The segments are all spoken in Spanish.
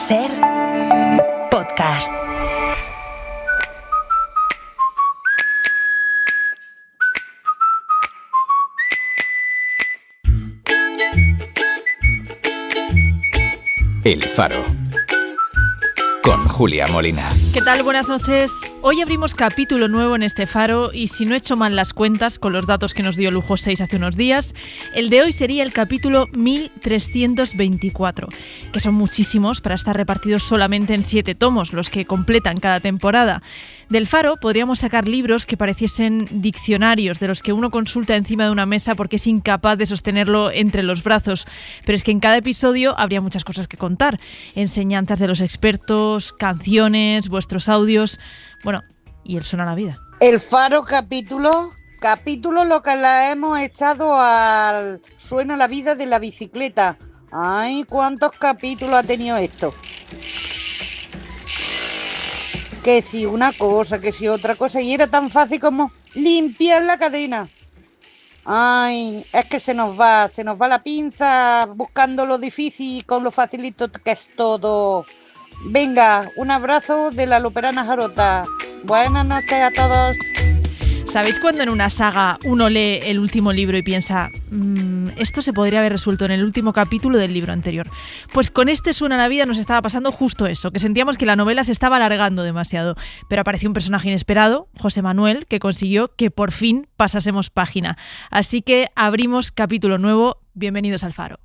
Ser podcast. El Faro, con Julia Molina. ¿Qué tal? Buenas noches. Hoy abrimos capítulo nuevo en este Faro y si no he hecho mal las cuentas con los datos que nos dio Lujo 6 hace unos días, el de hoy sería el capítulo 1324, que son muchísimos para estar repartidos solamente en 7 tomos, los que completan cada temporada. Del Faro podríamos sacar libros que pareciesen diccionarios, de los que uno consulta encima de una mesa porque es incapaz de sostenerlo entre los brazos. Pero es que en cada episodio habría muchas cosas que contar. Enseñanzas de los expertos, canciones, vuestros audios... Bueno, y el Suena la Vida. El Faro capítulo lo que la hemos echado al Suena la Vida de la bicicleta. Ay, cuántos capítulos ha tenido esto. Que si una cosa, que si otra cosa, y era tan fácil como limpiar la cadena. Ay, es que se nos va la pinza buscando lo difícil con lo facilito que es todo. Venga, un abrazo de la Luperana Jarota. Buenas noches a todos. ¿Sabéis cuando en una saga uno lee el último libro y piensa esto se podría haber resuelto en el último capítulo del libro anterior? Pues con este Suena la Vida nos estaba pasando justo eso, que sentíamos que la novela se estaba alargando demasiado. Pero apareció un personaje inesperado, José Manuel, que consiguió que por fin pasásemos página. Así que abrimos capítulo nuevo. Bienvenidos al Faro.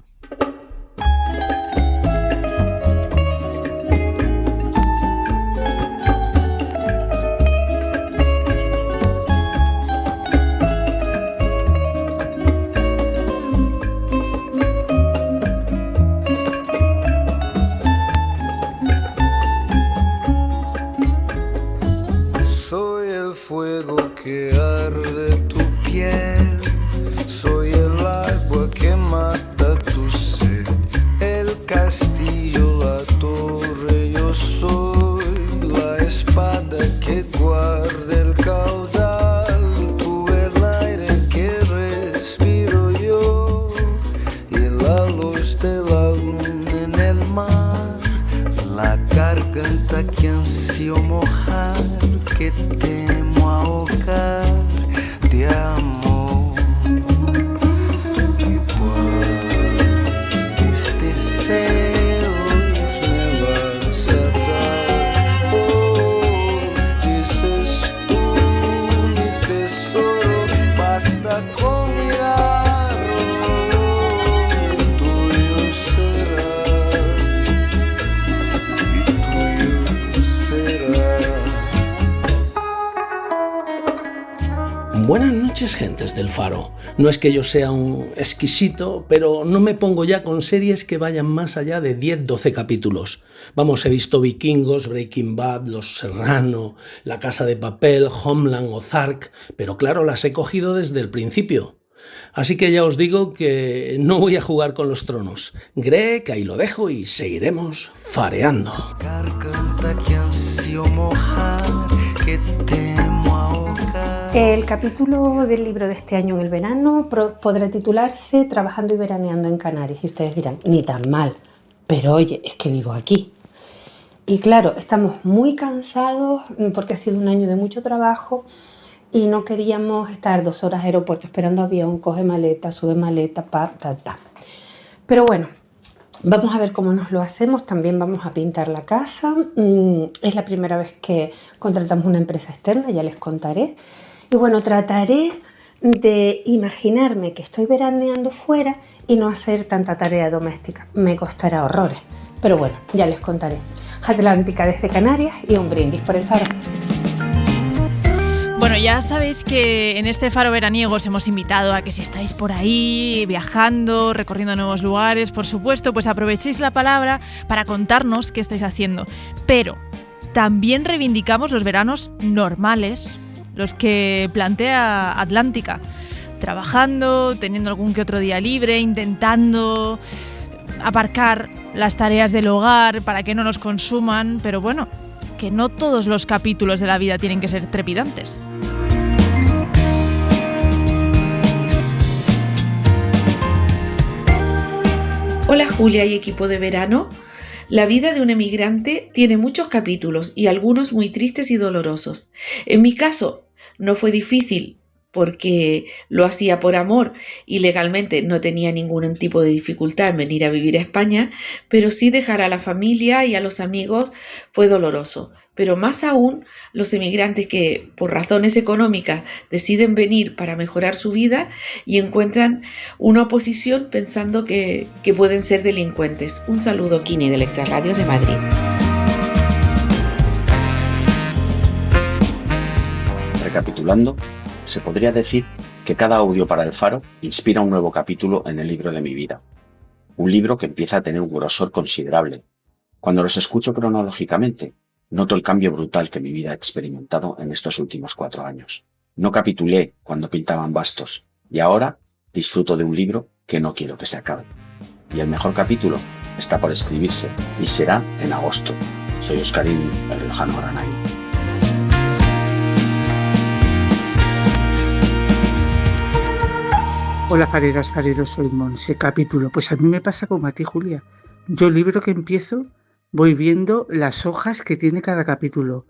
Fuego que arde tu piel, soy el agua que mata tu sed, el castillo, la torre, yo soy la espada que guarda el caudal, tú el aire que respiro yo, y la luz de la luna en el mar, la garganta que ansío mojar, que temo ahogar de amor. Igual este celos me vas a dar, oh, dices tú mi tesoro, basta con mirarlo, tuyo será, y tuyo será. Buenas noches, gentes del Faro. No es que yo sea un exquisito, pero no me pongo ya con series que vayan más allá de 10-12 capítulos. Vamos, he visto Vikingos, Breaking Bad, Los Serrano, La Casa de Papel, Homeland, Ozark, pero claro, las he cogido desde el principio. Así que ya os digo que no voy a jugar con los tronos. Greg, ahí lo dejo y seguiremos fareando. Garganta que ansío mojar, que temo ahogar. El capítulo del libro de este año en el verano podrá titularse Trabajando y veraneando en Canarias. Y ustedes dirán, ni tan mal, pero oye, es que vivo aquí. Y claro, estamos muy cansados porque ha sido un año de mucho trabajo y no queríamos estar 2 horas en aeropuerto esperando avión, coge maleta, sube maleta, Pero bueno, vamos a ver cómo nos lo hacemos. También vamos a pintar la casa. Es la primera vez que contratamos una empresa externa, ya les contaré. Y bueno, trataré de imaginarme que estoy veraneando fuera y no hacer tanta tarea doméstica. Me costará horrores, pero bueno, ya les contaré. Atlántica desde Canarias y un brindis por el Faro. Bueno, ya sabéis que en este Faro veraniego os hemos invitado a que si estáis por ahí viajando, recorriendo nuevos lugares, por supuesto, pues aprovechéis la palabra para contarnos qué estáis haciendo. Pero también reivindicamos los veranos normales, los que plantea Atlántica, trabajando, teniendo algún que otro día libre, intentando aparcar las tareas del hogar para que no nos consuman, pero bueno, que no todos los capítulos de la vida tienen que ser trepidantes. Hola Julia y equipo de verano. La vida de un emigrante tiene muchos capítulos y algunos muy tristes y dolorosos. En mi caso, no fue difícil porque lo hacía por amor y legalmente no tenía ningún tipo de dificultad en venir a vivir a España, pero sí dejar a la familia y a los amigos fue doloroso. Pero más aún, los emigrantes que por razones económicas deciden venir para mejorar su vida y encuentran una oposición pensando que pueden ser delincuentes. Un saludo, Kini, de Extraradio de Madrid. Recapitulando, se podría decir que cada audio para el Faro inspira un nuevo capítulo en el libro de mi vida. Un libro que empieza a tener un grosor considerable. Cuando los escucho cronológicamente, noto el cambio brutal que mi vida ha experimentado en estos últimos 4 años. No capitulé cuando pintaban bastos y ahora disfruto de un libro que no quiero que se acabe. Y el mejor capítulo está por escribirse y será en agosto. Soy Oscarini, el riojano Granay. Hola fareras, fareros, soy Monse. Capítulo. Pues a mí me pasa como a ti, Julia. Yo libro que empiezo voy viendo las hojas que tiene cada capítulo.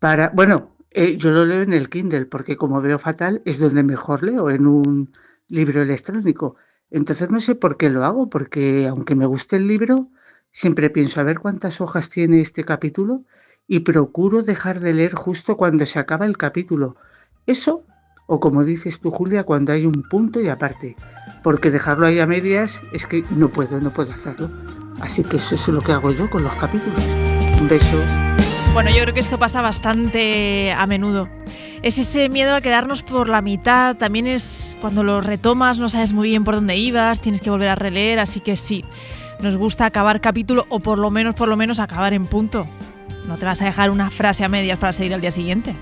Yo lo leo en el Kindle porque como veo fatal es donde mejor leo, en un libro electrónico. Entonces no sé por qué lo hago, porque aunque me guste el libro, siempre pienso a ver cuántas hojas tiene este capítulo y procuro dejar de leer justo cuando se acaba el capítulo. Eso, o como dices tú, Julia, cuando hay un punto y aparte, porque dejarlo ahí a medias es que no puedo hacerlo. Así que eso es lo que hago yo con los capítulos. Un beso. Bueno, yo creo que esto pasa bastante a menudo. Es ese miedo a quedarnos por la mitad, también es cuando lo retomas, no sabes muy bien por dónde ibas, tienes que volver a releer, así que sí, nos gusta acabar capítulo o por lo menos acabar en punto. No te vas a dejar una frase a medias para seguir al día siguiente.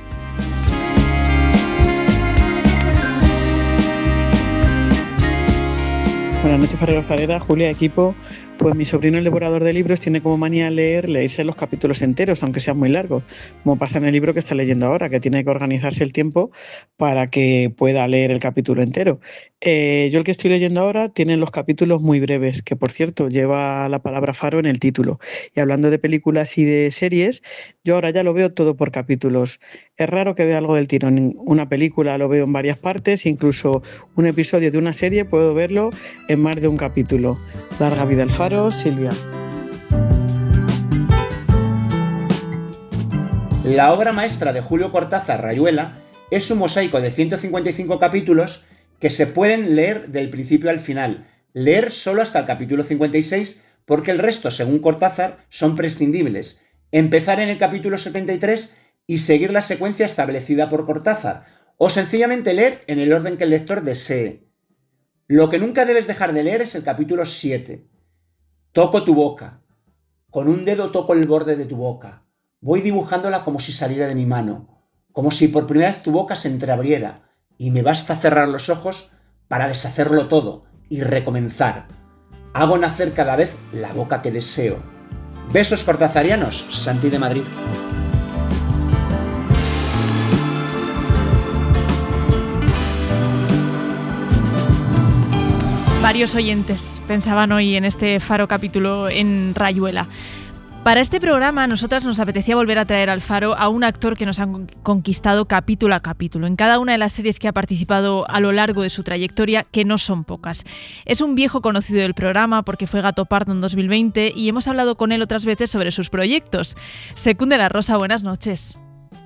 Buenas noches, fareros, fareras, Julia, equipo. Pues mi sobrino, el devorador de libros, tiene como manía leerse los capítulos enteros, aunque sean muy largos, como pasa en el libro que está leyendo ahora, que tiene que organizarse el tiempo para que pueda leer el capítulo entero. Yo el que estoy leyendo ahora tiene los capítulos muy breves, que por cierto lleva la palabra faro en el título. Y hablando de películas y de series, yo ahora ya lo veo todo por capítulos. Es raro que vea algo del tirón. Una película lo veo en varias partes, incluso un episodio de una serie puedo verlo en más de un capítulo. Larga vida al Faro, Silvia. La obra maestra de Julio Cortázar, Rayuela, es un mosaico de 155 capítulos que se pueden leer del principio al final, leer solo hasta el capítulo 56, porque el resto, según Cortázar, son prescindibles. Empezar en el capítulo 73 y seguir la secuencia establecida por Cortázar, o sencillamente leer en el orden que el lector desee. Lo que nunca debes dejar de leer es el capítulo 7. Toco tu boca. Con un dedo toco el borde de tu boca. Voy dibujándola como si saliera de mi mano, como si por primera vez tu boca se entreabriera, y me basta cerrar los ojos para deshacerlo todo y recomenzar. Hago nacer cada vez la boca que deseo. Besos cortazarianos, Santi de Madrid. Varios oyentes pensaban hoy en este Faro capítulo en Rayuela. Para este programa, a nosotras nos apetecía volver a traer al Faro a un actor que nos ha conquistado capítulo a capítulo, en cada una de las series que ha participado a lo largo de su trayectoria, que no son pocas. Es un viejo conocido del programa porque fue Gato Pardo en 2020 y hemos hablado con él otras veces sobre sus proyectos. Sekun de la Rosa, buenas noches.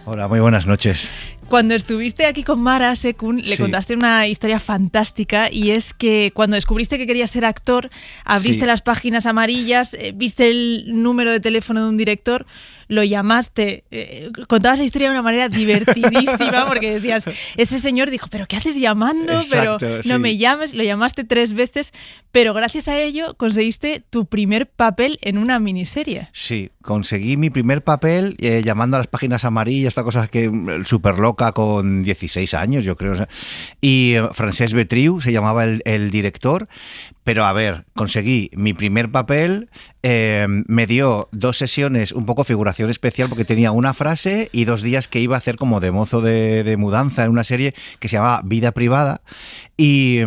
Hola, muy buenas noches. Cuando estuviste aquí con Mara, Sekun, le contaste una historia fantástica, y es que cuando descubriste que querías ser actor, abriste las páginas amarillas, viste el número de teléfono de un director, lo llamaste, contabas la historia de una manera divertidísima porque decías, ese señor dijo, ¿pero qué haces llamando? Exacto, pero no me llames, lo llamaste 3 veces, pero gracias a ello conseguiste tu primer papel en una miniserie. Sí, conseguí mi primer papel llamando a las páginas amarillas, esta cosa que súper loca con 16 años, yo creo. Y Francesc Betriu se llamaba el director, pero a ver, conseguí mi primer papel, me dio 2 sesiones, un poco figuración especial, porque tenía una frase y 2 días que iba a hacer como de mozo de mudanza en una serie que se llamaba Vida Privada, y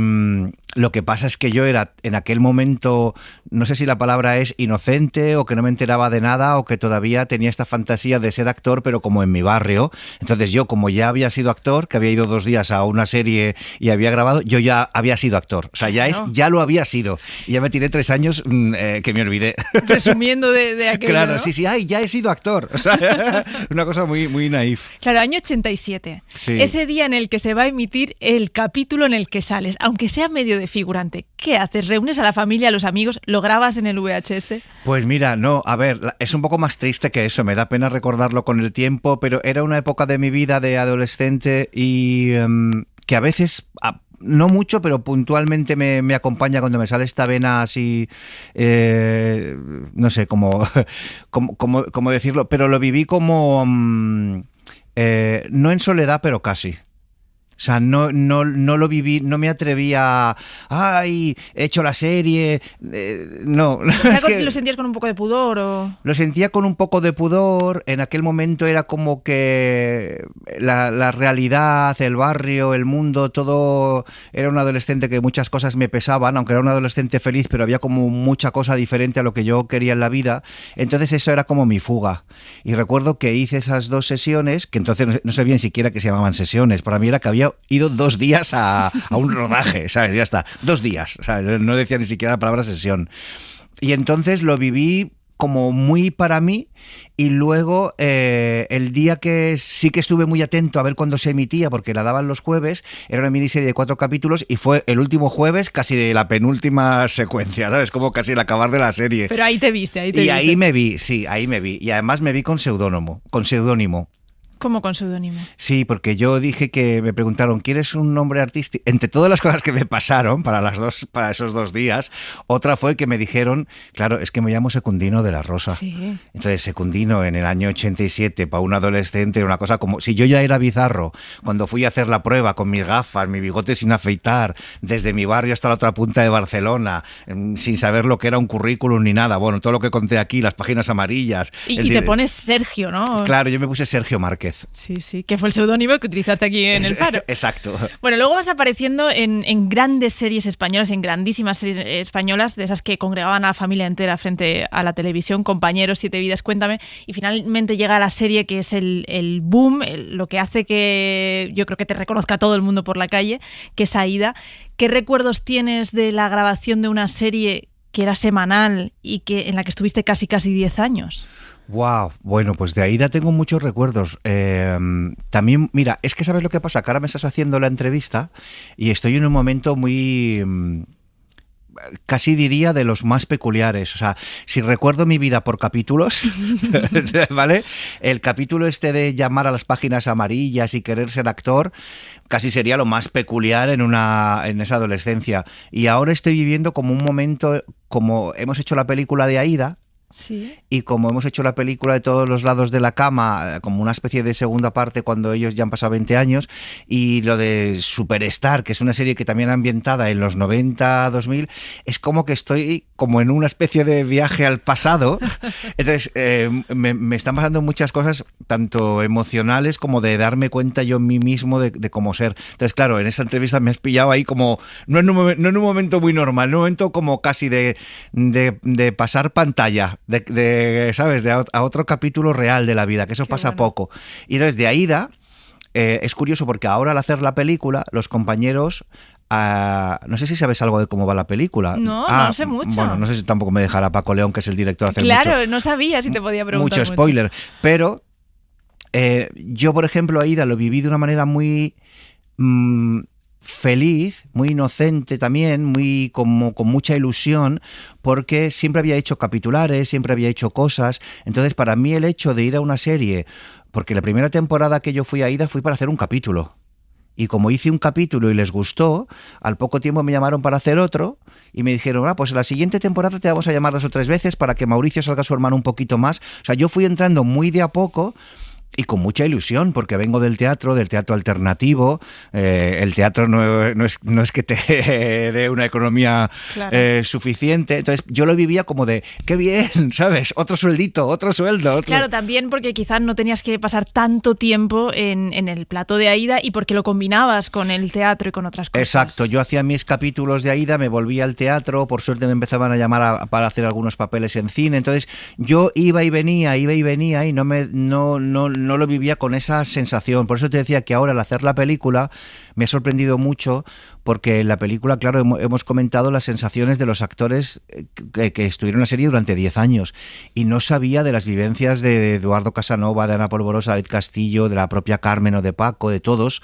Lo que pasa es que yo era en aquel momento, no sé si la palabra es inocente o que no me enteraba de nada o que todavía tenía esta fantasía de ser actor, pero como en mi barrio. Entonces yo, como ya había sido actor, que había ido 2 días a una serie y había grabado, yo ya había sido actor. O sea, ya lo había sido. Y ya me tiré 3 años que me olvidé. Presumiendo de aquello, Claro, ¿no? sí, ya he sido actor. O sea, una cosa muy, muy naif. Claro, año 87. Sí. Ese día en el que se va a emitir el capítulo en el que sales, aunque sea medio de figurante. ¿Qué haces? ¿Reúnes a la familia, a los amigos? ¿Lo grabas en el VHS? Pues mira, no, a ver, es un poco más triste que eso, me da pena recordarlo con el tiempo, pero era una época de mi vida de adolescente y que a veces... no mucho, pero puntualmente me acompaña cuando me sale esta vena así, no sé cómo decirlo, pero lo viví como, no en soledad, pero casi. O sea, no lo viví, no me atreví a... ¡Ay! He hecho la serie... no. Es que ¿lo sentías con un poco de pudor o...? Lo sentía con un poco de pudor. En aquel momento era como que la realidad, el barrio, el mundo, todo... Era un adolescente que muchas cosas me pesaban, aunque era un adolescente feliz, pero había como mucha cosa diferente a lo que yo quería en la vida. Entonces eso era como mi fuga. Y recuerdo que hice esas 2 sesiones, que entonces no sé bien siquiera que se llamaban sesiones. Para mí era que había ido 2 días a un rodaje, ¿sabes? Ya está, 2 días, ¿sabes? No decía ni siquiera la palabra sesión. Y entonces lo viví como muy para mí y luego el día que sí que estuve muy atento a ver cuándo se emitía, porque la daban los jueves, era una miniserie de 4 capítulos y fue el último jueves casi de la penúltima secuencia, ¿sabes? Como casi el acabar de la serie. Pero ahí te viste, ahí me vi, sí, ahí me vi. Y además me vi con seudónimo. ¿Cómo con seudónimo? Sí, porque yo dije que me preguntaron, ¿quieres un nombre artístico? Entre todas las cosas que me pasaron para esos 2 días, otra fue que me dijeron, claro, es que me llamo Secundino de la Rosa. Sí. Entonces, Secundino en el año 87 para un adolescente era una cosa como, si yo ya era bizarro cuando fui a hacer la prueba con mis gafas, mi bigote sin afeitar, desde mi barrio hasta la otra punta de Barcelona, sin saber lo que era un currículum ni nada, bueno, todo lo que conté aquí, las páginas amarillas. Y te pones Sergio, ¿no? Claro, yo me puse Sergio Márquez. Sí, que fue el seudónimo que utilizaste aquí en El Faro. Exacto. Bueno, luego vas apareciendo en grandes series españolas, en grandísimas series españolas, de esas que congregaban a la familia entera frente a la televisión, Compañeros, 7 vidas, Cuéntame, y finalmente llega la serie que es el boom, lo que hace que yo creo que te reconozca todo el mundo por la calle, que es Aída. ¿Qué recuerdos tienes de la grabación de una serie que era semanal y en la que estuviste casi 10 años? Wow, bueno, pues de Aída tengo muchos recuerdos. También, mira, es que ¿sabes lo que pasa? Que ahora me estás haciendo la entrevista y estoy en un momento muy... casi diría de los más peculiares. O sea, si recuerdo mi vida por capítulos, ¿vale? El capítulo este de llamar a las páginas amarillas y querer ser actor, casi sería lo más peculiar en esa adolescencia. Y ahora estoy viviendo como un momento, como hemos hecho la película de Aída, sí. Y como hemos hecho la película de Todos los lados de la cama, como una especie de segunda parte cuando ellos ya han pasado 20 años, y lo de Superstar, que es una serie que también ambientada en los 90-2000, es como que estoy como en una especie de viaje al pasado. Entonces, me están pasando muchas cosas, tanto emocionales como de darme cuenta yo en mí mismo de cómo ser. Entonces, claro, en esta entrevista me has pillado ahí como, no en un momento muy normal, en un momento como casi de pasar pantalla, ¿sabes? A otro capítulo real de la vida, que eso pasa poco. Y desde Aída, es curioso porque ahora al hacer la película, los compañeros... no sé si sabes algo de cómo va la película. No sé mucho. Bueno, no sé si tampoco me dejará Paco León, que es el director, hacer Claro, no sabía si te podía preguntar mucho spoiler. Pero yo, por ejemplo, Aída lo viví de una manera muy... feliz, muy inocente también, muy como con mucha ilusión, porque siempre había hecho capitulares, siempre había hecho cosas. Entonces, para mí el hecho de ir a una serie, porque la primera temporada que yo fui a Aída fui para hacer un capítulo. Y como hice un capítulo y les gustó, al poco tiempo me llamaron para hacer otro y me dijeron, pues en la siguiente temporada te vamos a llamar 2 o 3 veces para que Mauricio salga su hermano un poquito más. O sea, yo fui entrando muy de a poco. y con mucha ilusión, porque vengo del teatro alternativo. El teatro no es que te dé una economía suficiente. Entonces yo lo vivía como de, qué bien, ¿sabes? Otro sueldito, otro sueldo. Claro, también porque quizás no tenías que pasar tanto tiempo en el plató de Aída y porque lo combinabas con el teatro y con otras cosas. Exacto, yo hacía mis capítulos de Aída, me volvía al teatro, por suerte me empezaban a llamar para hacer algunos papeles en cine. Entonces yo iba y venía y no lo vivía con esa sensación. Por eso te decía que ahora al hacer la película me ha sorprendido mucho, porque en la película, claro, hemos comentado las sensaciones de los actores que estuvieron en la serie durante 10 años, y no sabía de las vivencias de Eduardo Casanova, de Ana Polvorosa, de David Castillo, de la propia Carmen o de Paco, de todos,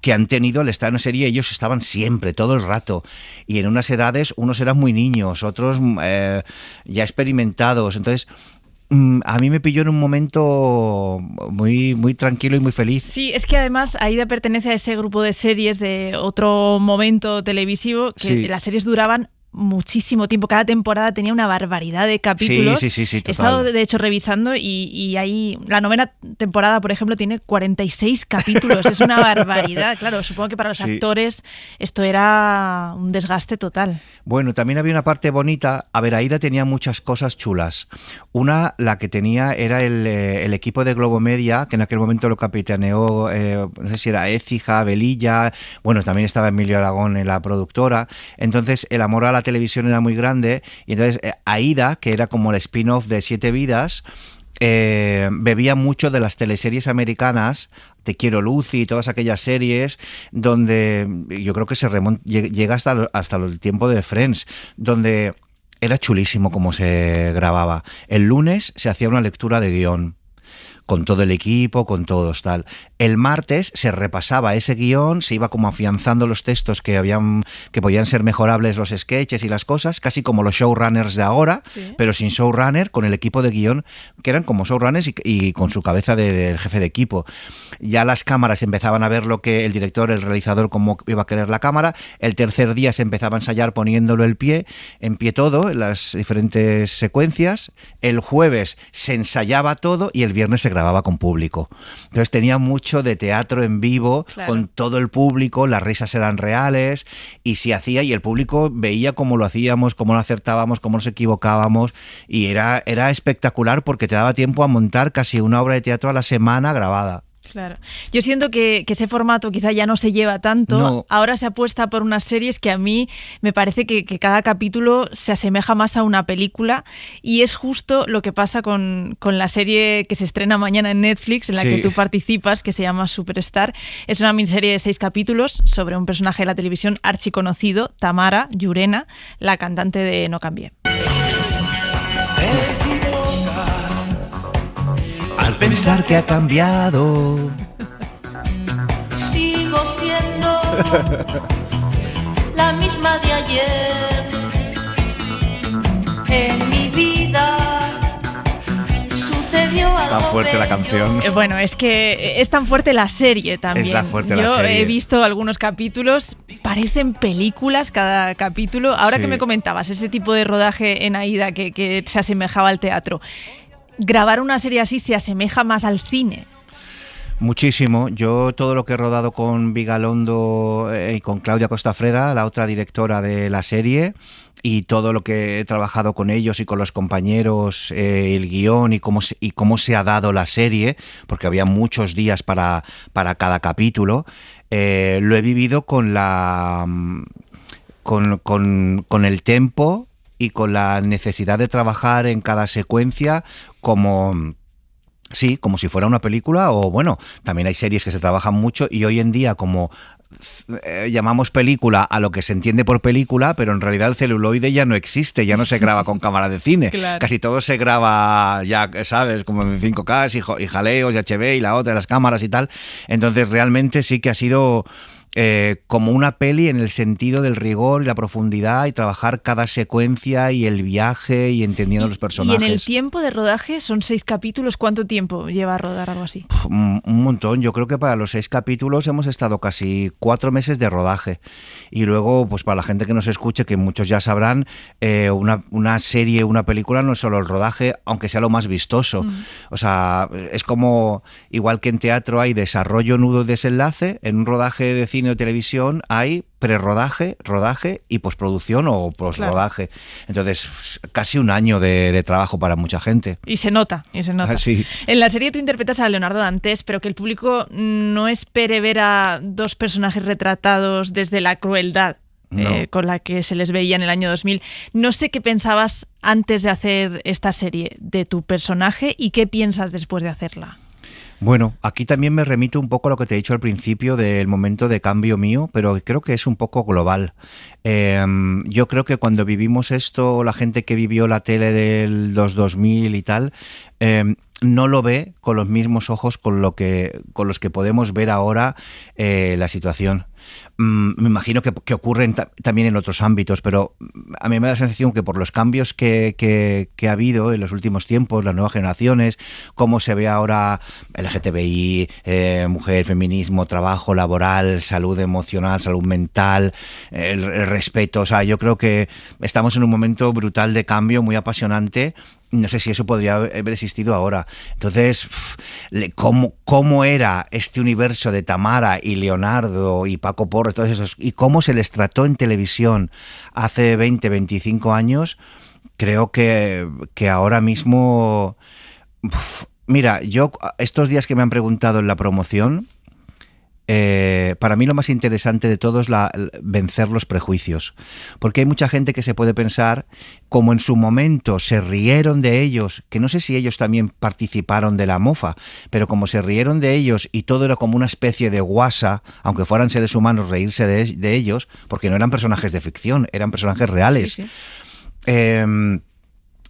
que han tenido al estar en una serie. Ellos estaban siempre, todo el rato, y en unas edades, unos eran muy niños, otros ya experimentados. Entonces a mí me pilló en un momento muy, muy tranquilo y muy feliz. Sí, es que además Aída pertenece a ese grupo de series de otro momento televisivo que las series duraban muchísimo tiempo. Cada temporada tenía una barbaridad de capítulos. Sí, total. He estado, de hecho, revisando y ahí la 9ª temporada, por ejemplo, tiene 46 capítulos. Es una barbaridad. Claro, supongo que para los actores esto era un desgaste total. Bueno, también había una parte bonita. A ver, Aída tenía muchas cosas chulas. Una, la que tenía era el equipo de Globomedia, que en aquel momento lo capitaneó, no sé si era Écija, Velilla, bueno, también estaba Emilio Aragón en la productora. Entonces, el amor a la televisión era muy grande, y entonces Aída, que era como el spin-off de 7 vidas, bebía mucho de las teleseries americanas, Te quiero Lucy y todas aquellas series, donde yo creo que llega hasta el tiempo de Friends, donde era chulísimo cómo se grababa. El lunes se hacía una lectura de guión, con todo el equipo, con todos, tal. El martes se repasaba ese guión, se iba como afianzando los textos que podían ser mejorables, los sketches y las cosas, casi como los showrunners de ahora, pero sin showrunner, con el equipo de guión, que eran como showrunners y con su cabeza de jefe de equipo. Ya las cámaras empezaban a ver lo que el director, el realizador, cómo iba a querer la cámara. El tercer día se empezaba a ensayar poniéndolo en pie todo, en las diferentes secuencias. El jueves se ensayaba todo y el viernes se grababa con público. Entonces tenía mucho de teatro en vivo, con todo el público, las risas eran reales, y se hacía, y el público veía cómo lo hacíamos, cómo lo acertábamos, cómo nos equivocábamos, y era espectacular, porque te daba tiempo a montar casi una obra de teatro a la semana grabada. Claro. Yo siento que ese formato quizá ya no se lleva tanto. No. Ahora se apuesta por unas series que a mí me parece que cada capítulo se asemeja más a una película, y es justo lo que pasa con la serie que se estrena mañana en Netflix, en la que tú participas, que se llama Superstar. Es una miniserie de 6 capítulos sobre un personaje de la televisión archiconocido, Tamara Llurena, la cantante de No Cambié. Al pensar que ha cambiado, sigo siendo la misma de ayer. En mi vida sucedió es tan fuerte la canción. Bueno, es que es tan fuerte la serie también. Es la fuerte la Yo serie. he visto algunos capítulos, parecen películas cada capítulo. Ahora que me comentabas ese tipo de rodaje en Aída que se asemejaba al teatro, grabar una serie así se asemeja más al cine. Muchísimo. Yo todo lo que he rodado con Vigalondo y con Claudia Costafreda, la otra directora de la serie, y todo lo que he trabajado con ellos y con los compañeros, el guión y cómo se ha dado la serie, porque había muchos días para cada capítulo, lo he vivido con el tempo y con la necesidad de trabajar en cada secuencia como si fuera una película. O bueno, también hay series que se trabajan mucho, y hoy en día, como llamamos película a lo que se entiende por película, pero en realidad el celuloide ya no existe, ya no se graba con cámara de cine. Claro. Casi todo se graba ya, ¿sabes? Como en 5K y jaleos y HB y la otra, las cámaras y tal. Entonces realmente sí que ha sido como una peli en el sentido del rigor y la profundidad y trabajar cada secuencia y el viaje y entendiendo los personajes. Y en el tiempo de rodaje son 6 capítulos. ¿Cuánto tiempo lleva a rodar algo así? Un montón. Yo creo que para los 6 capítulos hemos estado casi 4 meses de rodaje. Y luego, pues para la gente que nos escuche, que muchos ya sabrán, una serie, una película no es solo el rodaje, aunque sea lo más vistoso. O sea, es como, igual que en teatro hay desarrollo, nudo, desenlace, en un rodaje de cine o televisión hay prerrodaje, rodaje y postproducción o posrodaje. Claro. Entonces, casi un año de trabajo para mucha gente. Y se nota, Sí. En la serie tú interpretas a Leonardo Dantes, pero que el público no espere ver a 2 personajes retratados desde la crueldad con la que se les veía en el año 2000. No sé qué pensabas antes de hacer esta serie de tu personaje y qué piensas después de hacerla. Bueno, aquí también me remito un poco a lo que te he dicho al principio del momento de cambio mío, pero creo que es un poco global. Yo creo que cuando vivimos esto, la gente que vivió la tele del 2000 y tal, no lo ve con los mismos ojos con los que podemos ver ahora la situación. Me imagino que ocurren también en otros ámbitos, pero a mí me da la sensación que por los cambios que ha habido en los últimos tiempos, las nuevas generaciones, cómo se ve ahora LGTBI, mujer, feminismo, trabajo laboral, salud emocional, salud mental, el respeto. O sea, yo creo que estamos en un momento brutal de cambio, muy apasionante. No sé si eso podría haber existido ahora. Entonces, ¿cómo era este universo de Tamara y Leonardo y Paco Porras, todos esos, y cómo se les trató en televisión hace 20, 25 años? Creo que ahora mismo... Mira, yo estos días que me han preguntado en la promoción, para mí lo más interesante de todo es vencer los prejuicios, porque hay mucha gente que se puede pensar, como en su momento se rieron de ellos, que no sé si ellos también participaron de la mofa, pero como se rieron de ellos y todo era como una especie de guasa, aunque fueran seres humanos, reírse de ellos, porque no eran personajes de ficción, eran personajes reales. Sí.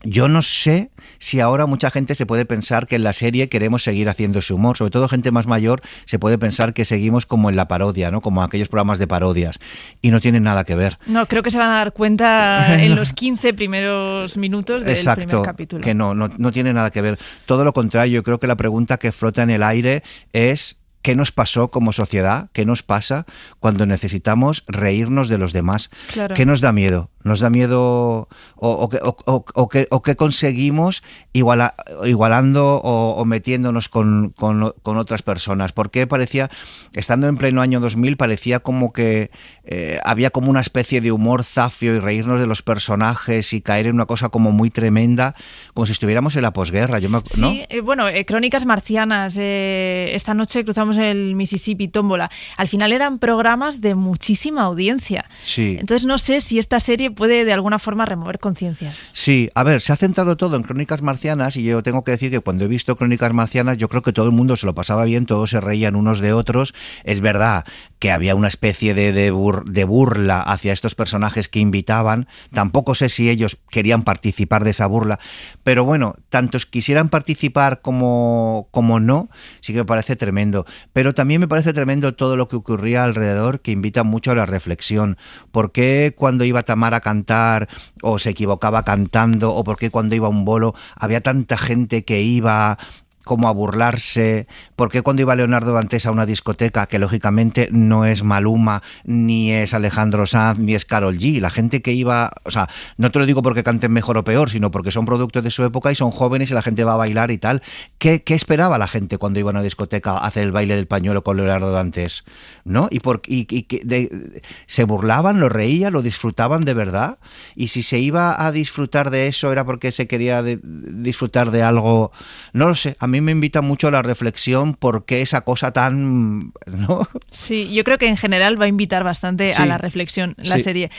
Yo no sé si ahora mucha gente se puede pensar que en la serie queremos seguir haciendo ese humor, sobre todo gente más mayor se puede pensar que seguimos como en la parodia, ¿no? Como aquellos programas de parodias, y no tienen nada que ver. No, creo que se van a dar cuenta en los 15 primeros minutos del primer capítulo. Que no tiene nada que ver. Todo lo contrario, yo creo que la pregunta que flota en el aire es: ¿qué nos pasó como sociedad? ¿Qué nos pasa cuando necesitamos reírnos de los demás? Claro. ¿Qué nos da miedo? ¿Nos da miedo o qué conseguimos igualando o metiéndonos con otras personas? Porque parecía, estando en pleno año 2000, parecía como que había como una especie de humor zafio y reírnos de los personajes y caer en una cosa como muy tremenda, como si estuviéramos en la posguerra. ¿No? Sí, bueno, Crónicas Marcianas, esta noche cruzamos el Mississippi, Tómbola. Al final eran programas de muchísima audiencia. Sí. Entonces no sé si esta serie puede de alguna forma remover conciencias. Sí, a ver, se ha centrado todo en Crónicas Marcianas y yo tengo que decir que cuando he visto Crónicas Marcianas yo creo que todo el mundo se lo pasaba bien, todos se reían unos de otros. Es verdad que había una especie de burla hacia estos personajes que invitaban. Tampoco sé si ellos querían participar de esa burla, pero bueno, tantos quisieran participar como no, sí que me parece tremendo. Pero también me parece tremendo todo lo que ocurría alrededor, que invita mucho a la reflexión. ¿Por qué cuando iba Tamara a cantar o se equivocaba cantando, o por qué cuando iba a un bolo había tanta gente que iba como a burlarse? ¿Por qué cuando iba Leonardo Dantes a una discoteca, que lógicamente no es Maluma, ni es Alejandro Sanz, ni es Karol G? La gente que iba, o sea, no te lo digo porque canten mejor o peor, sino porque son productos de su época y son jóvenes y la gente va a bailar y tal. ¿Qué esperaba la gente cuando iba a una discoteca a hacer el baile del pañuelo con Leonardo Dantes? ¿No? ¿Se burlaban, lo reían, lo disfrutaban de verdad? Y si se iba a disfrutar de eso era porque se quería disfrutar de algo, no lo sé. A mí me invita mucho a la reflexión, por qué esa cosa tan, ¿no? Sí, yo creo que en general va a invitar bastante a la reflexión la serie.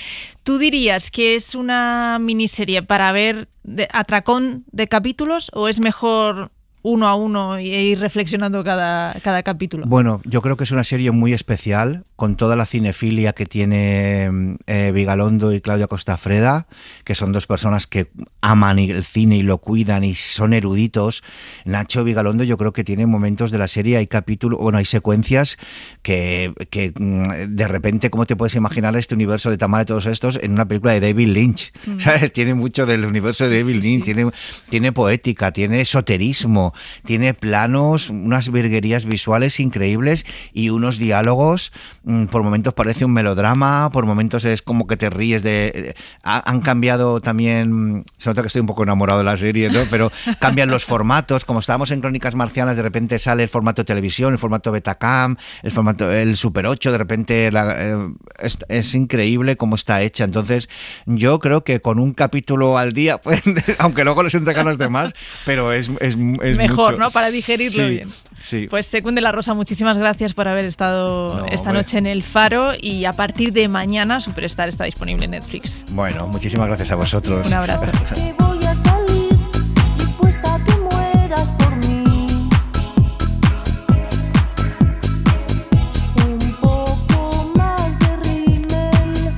¿Tú dirías que es una miniserie para ver atracón de capítulos o es mejor uno a uno e ir reflexionando cada capítulo? Bueno, yo creo que es una serie muy especial, con toda la cinefilia que tiene Vigalondo y Claudia Costafreda, que son dos personas que aman el cine y lo cuidan y son eruditos. Nacho Vigalondo yo creo que tiene momentos de la serie, hay capítulos, bueno, hay secuencias que de repente, ¿cómo te puedes imaginar este universo de Tamara y todos estos en una película de David Lynch? ¿Sabes? Tiene mucho del universo de David Lynch, tiene poética, tiene esoterismo, tiene planos, unas virguerías visuales increíbles y unos diálogos, por momentos parece un melodrama, por momentos es como que te ríes han cambiado también, se nota que estoy un poco enamorado de la serie, ¿no? Pero cambian los formatos, como estábamos en Crónicas Marcianas, de repente sale el formato televisión, el formato Betacam, el Super 8, de repente es increíble cómo está hecha. Entonces yo creo que con un capítulo al día, pues, aunque luego les entregan los demás, pero es mejor, mucho, ¿no? Para digerirlo bien. Sí. Pues Secunde la Rosa, muchísimas gracias por haber estado esta noche en El Faro, y a partir de mañana Superstar está disponible en Netflix. Bueno, muchísimas gracias a vosotros. Un abrazo. Voy a salir dispuesta a que mueras por mí. Un poco más de rímel,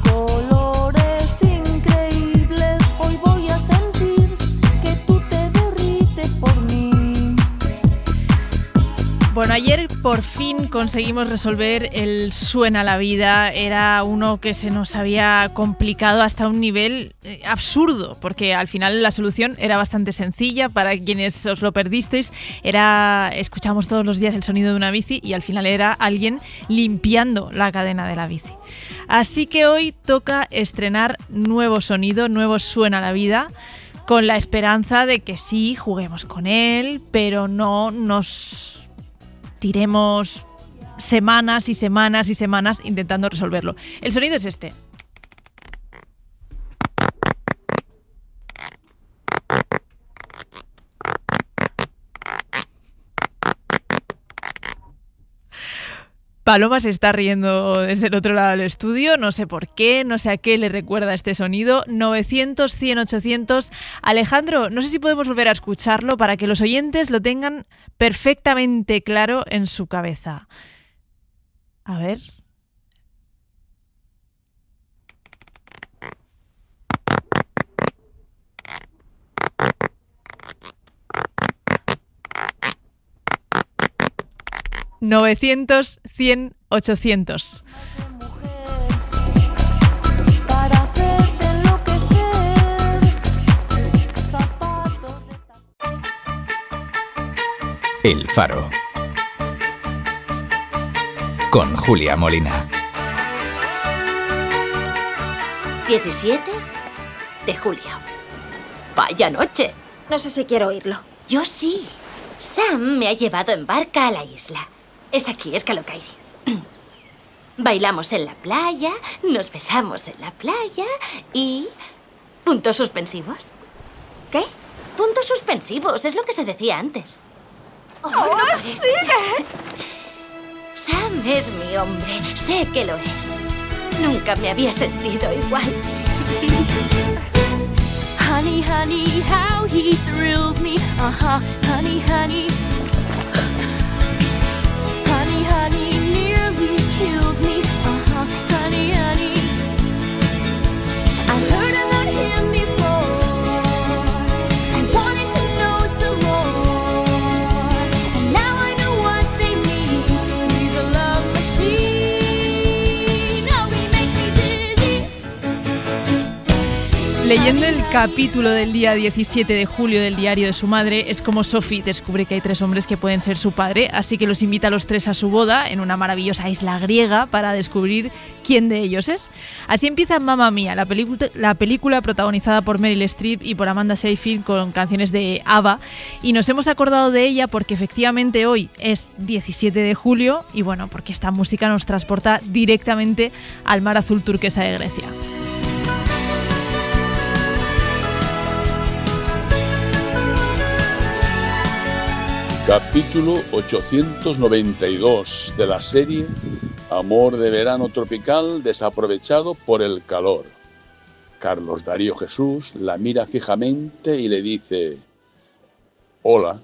colores increíbles. Hoy voy a sentir que tú te derrites por mí. Bueno, ayer por fin conseguimos resolver el Suena la Vida. Era uno que se nos había complicado hasta un nivel absurdo, porque al final la solución era bastante sencilla. Para quienes os lo perdisteis, escuchamos todos los días el sonido de una bici y al final era alguien limpiando la cadena de la bici. Así que hoy toca estrenar nuevo sonido, nuevo Suena la Vida, con la esperanza de que sí, juguemos con él, pero no nos tiremos semanas y semanas y semanas intentando resolverlo. El sonido es este. Paloma se está riendo desde el otro lado del estudio, no sé por qué, no sé a qué le recuerda este sonido. 900, 100, 800. Alejandro, no sé si podemos volver a escucharlo para que los oyentes lo tengan perfectamente claro en su cabeza. A ver. ...900, 100, 800. Para hacerte enloquecer. El Faro. Con Julia Molina. 17 de julio. Vaya noche. No sé si quiero oírlo. Yo sí. Sam me ha llevado en barca a la isla. Es aquí, es Calocairi. Bailamos en la playa, nos besamos en la playa y... ¿puntos suspensivos? ¿Qué? Puntos suspensivos, es lo que se decía antes. ¡Oh, no sigue! Sam es mi hombre, sé que lo es. Nunca me había sentido igual. Honey, honey, how he thrills me. Honey, honey. Honey, honey, nearly kills me. Honey, honey. I've heard about him before. I wanted to know some more. And now I know what they mean. He's a love machine. Oh, he makes me dizzy. Leyendo el capítulo del día 17 de julio del diario de su madre, es como Sophie descubre que hay 3 hombres que pueden ser su padre, así que los invita a los 3 a su boda en una maravillosa isla griega para descubrir quién de ellos es. Así empieza Mamma Mía, la película protagonizada por Meryl Streep y por Amanda Seyfried con canciones de ABBA, y nos hemos acordado de ella porque efectivamente hoy es 17 de julio y bueno, porque esta música nos transporta directamente al mar azul turquesa de Grecia. Capítulo 892 de la serie Amor de verano tropical desaprovechado por el calor. Carlos Darío Jesús la mira fijamente y le dice: hola,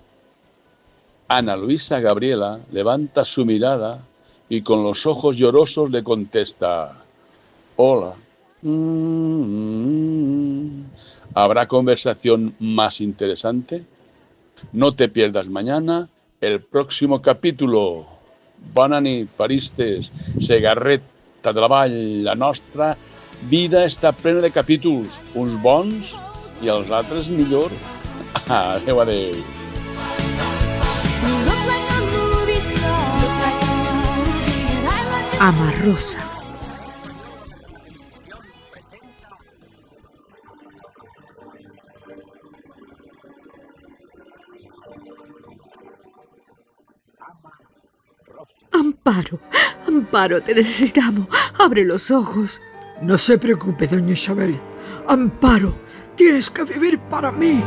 Ana Luisa Gabriela levanta su mirada y con los ojos llorosos le contesta: hola. ¿Habrá conversación más interesante? No te pierdas mañana el próximo capítulo. Bona nit, paristes, Segarreta de la Vall, la nostra vida està plena de capítols, uns bons i els altres millor. Adéu, adéu. Amarrosa. Amparo, Amparo, te necesitamos. Abre los ojos. No se preocupe, doña Isabel. Amparo, tienes que vivir para mí.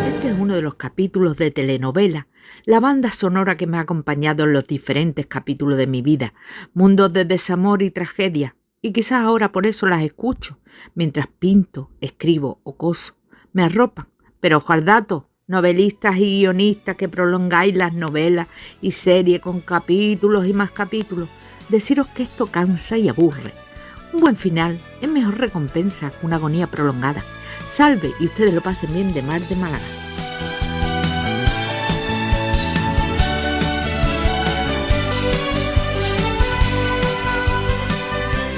Este es uno de los capítulos de telenovela, la banda sonora que me ha acompañado en los diferentes capítulos de mi vida, mundos de desamor y tragedia, y quizás ahora por eso las escucho, mientras pinto, escribo o coso. Me arropan, pero ojo al dato, novelistas y guionistas que prolongáis las novelas y series con capítulos y más capítulos, deciros que esto cansa y aburre. Un buen final es mejor recompensa que una agonía prolongada. Salve y ustedes lo pasen bien de Mar de Málaga.